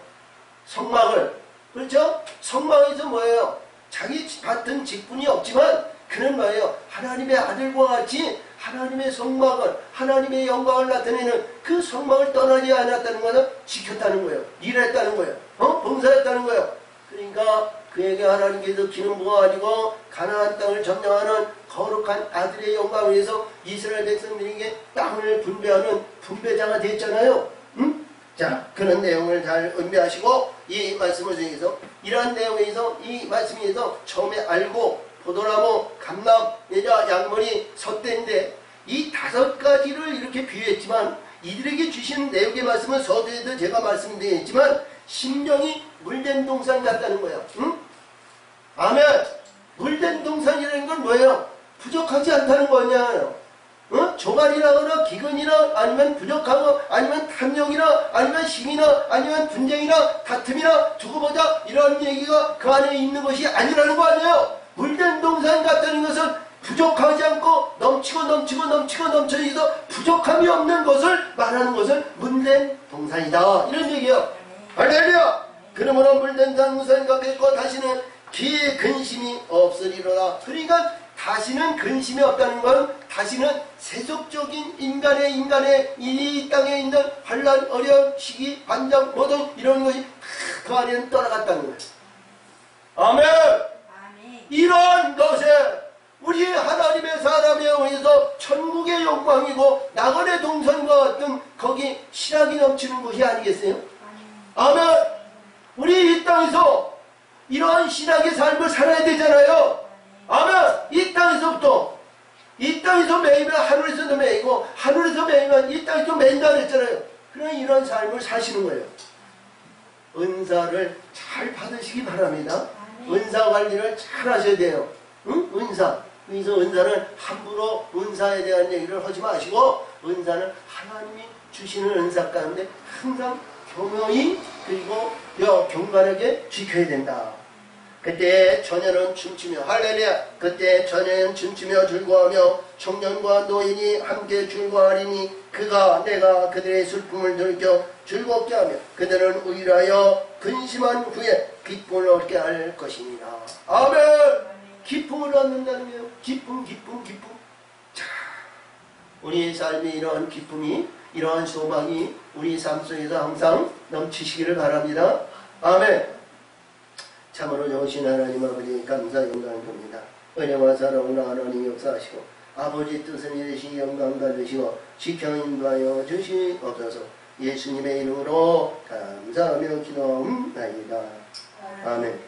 성막을. 그렇죠? 성막에서 뭐예요? 자기 받은 직분이 없지만 그는 뭐예요? 하나님의 아들과 같이 하나님의 성막을 하나님의 영광을 나타내는 그 성막을 떠나지 않았다는 것은 지켰다는 거예요. 일했다는 거예요. 봉사했다는 거예요. 그러니까 그에게 하나님께서 기름 부어가지고 가나안 땅을 점령하는 거룩한 아들의 영광을 위해서 이스라엘 백성들에게 땅을 분배하는 분배자가 됐잖아요. 응? 자, 그런 내용을 잘 음미하시고 이 말씀을 통해서 이러한 내용에서 이 말씀에서 처음에 알고 포도나무, 감람, 여자, 양머리, 솥대인데 이 5가지를 이렇게 비유했지만 이들에게 주신 내용의 말씀은 서두에도 제가 말씀드렸지만 심령이 물된 동산 같다는 거야. 응? 아멘. 물된 동산이라는 건 뭐예요? 부족하지 않다는 거냐. 조갈이라거나 기근이나 아니면 부족하고 아니면 탐욕이나 아니면 힘이나 아니면 분쟁이나 다툼이나 두고 보자 이런 얘기가 그 안에 있는 것이 아니라는 거 아니에요. 물된 동산 같다는 것은 부족하지 않고 넘치고 부족함이 없는 것을 말하는 것을 물된 동산이다 이런 얘기예요. 할렐루야. 그러므로 물된 동산 같겠고 다시는 기의 근심이 없으리로다. 그러니까 다시는 근심이 없다는 건 다시는 세속적인 인간의 이 땅에 있는 환난, 어려움, 시기, 반정, 모든 이런 것이 그 안에는 떠나갔다는 거예요. 아멘. 이런 것에 우리 하나님의 사람에 의해서 천국의 영광이고 낙원의 동산과 같은 거기 신학이 넘치는 곳이 아니겠어요? 아멘. 우리 이 땅에서 이러한 신학의 삶을 살아야 되잖아요. 아멘. 이 땅에서부터 이 땅에서 매이면 하늘에서도 매이고 하늘에서 매이면 이 땅에서 매인다 그랬잖아요. 그런 이런 삶을 사시는 거예요. 은사를 잘 받으시기 바랍니다. 은사 관리를 잘 하셔야 돼요. 응? 은사. 그래서 은사는 함부로 은사에 대한 얘기를 하지 마시고 은사는 하나님이 주시는 은사 가운데 항상 교묘히 그리고 경건하게 지켜야 된다. 그때 처녀는 춤추며 할렐루야. 그때 처녀는 춤추며 즐거워하며 청년과 노인이 함께 즐거워하리니 내가 그들의 슬픔을 들켜 즐겁게 하며 그들은 의라여 근심한 후에 기쁨을 얻게 할 것입니다. 아멘. 기쁨을 얻는다는 거예요. 기쁨. 자, 우리의 삶에 이러한 기쁨이 이러한 소망이 우리 삶 속에서 항상 넘치시기를 바랍니다. 아멘. 참으로 좋으신 하나님 아버지 감사 영광 드립니다. 은혜와 사랑으로 하나님 역사하시고 아버지 뜻은 이르시 영광 받으시고 지켜 인도하여 주시옵소서. 예수님의 이름으로 감사하며 기도하옵나이다. 아멘.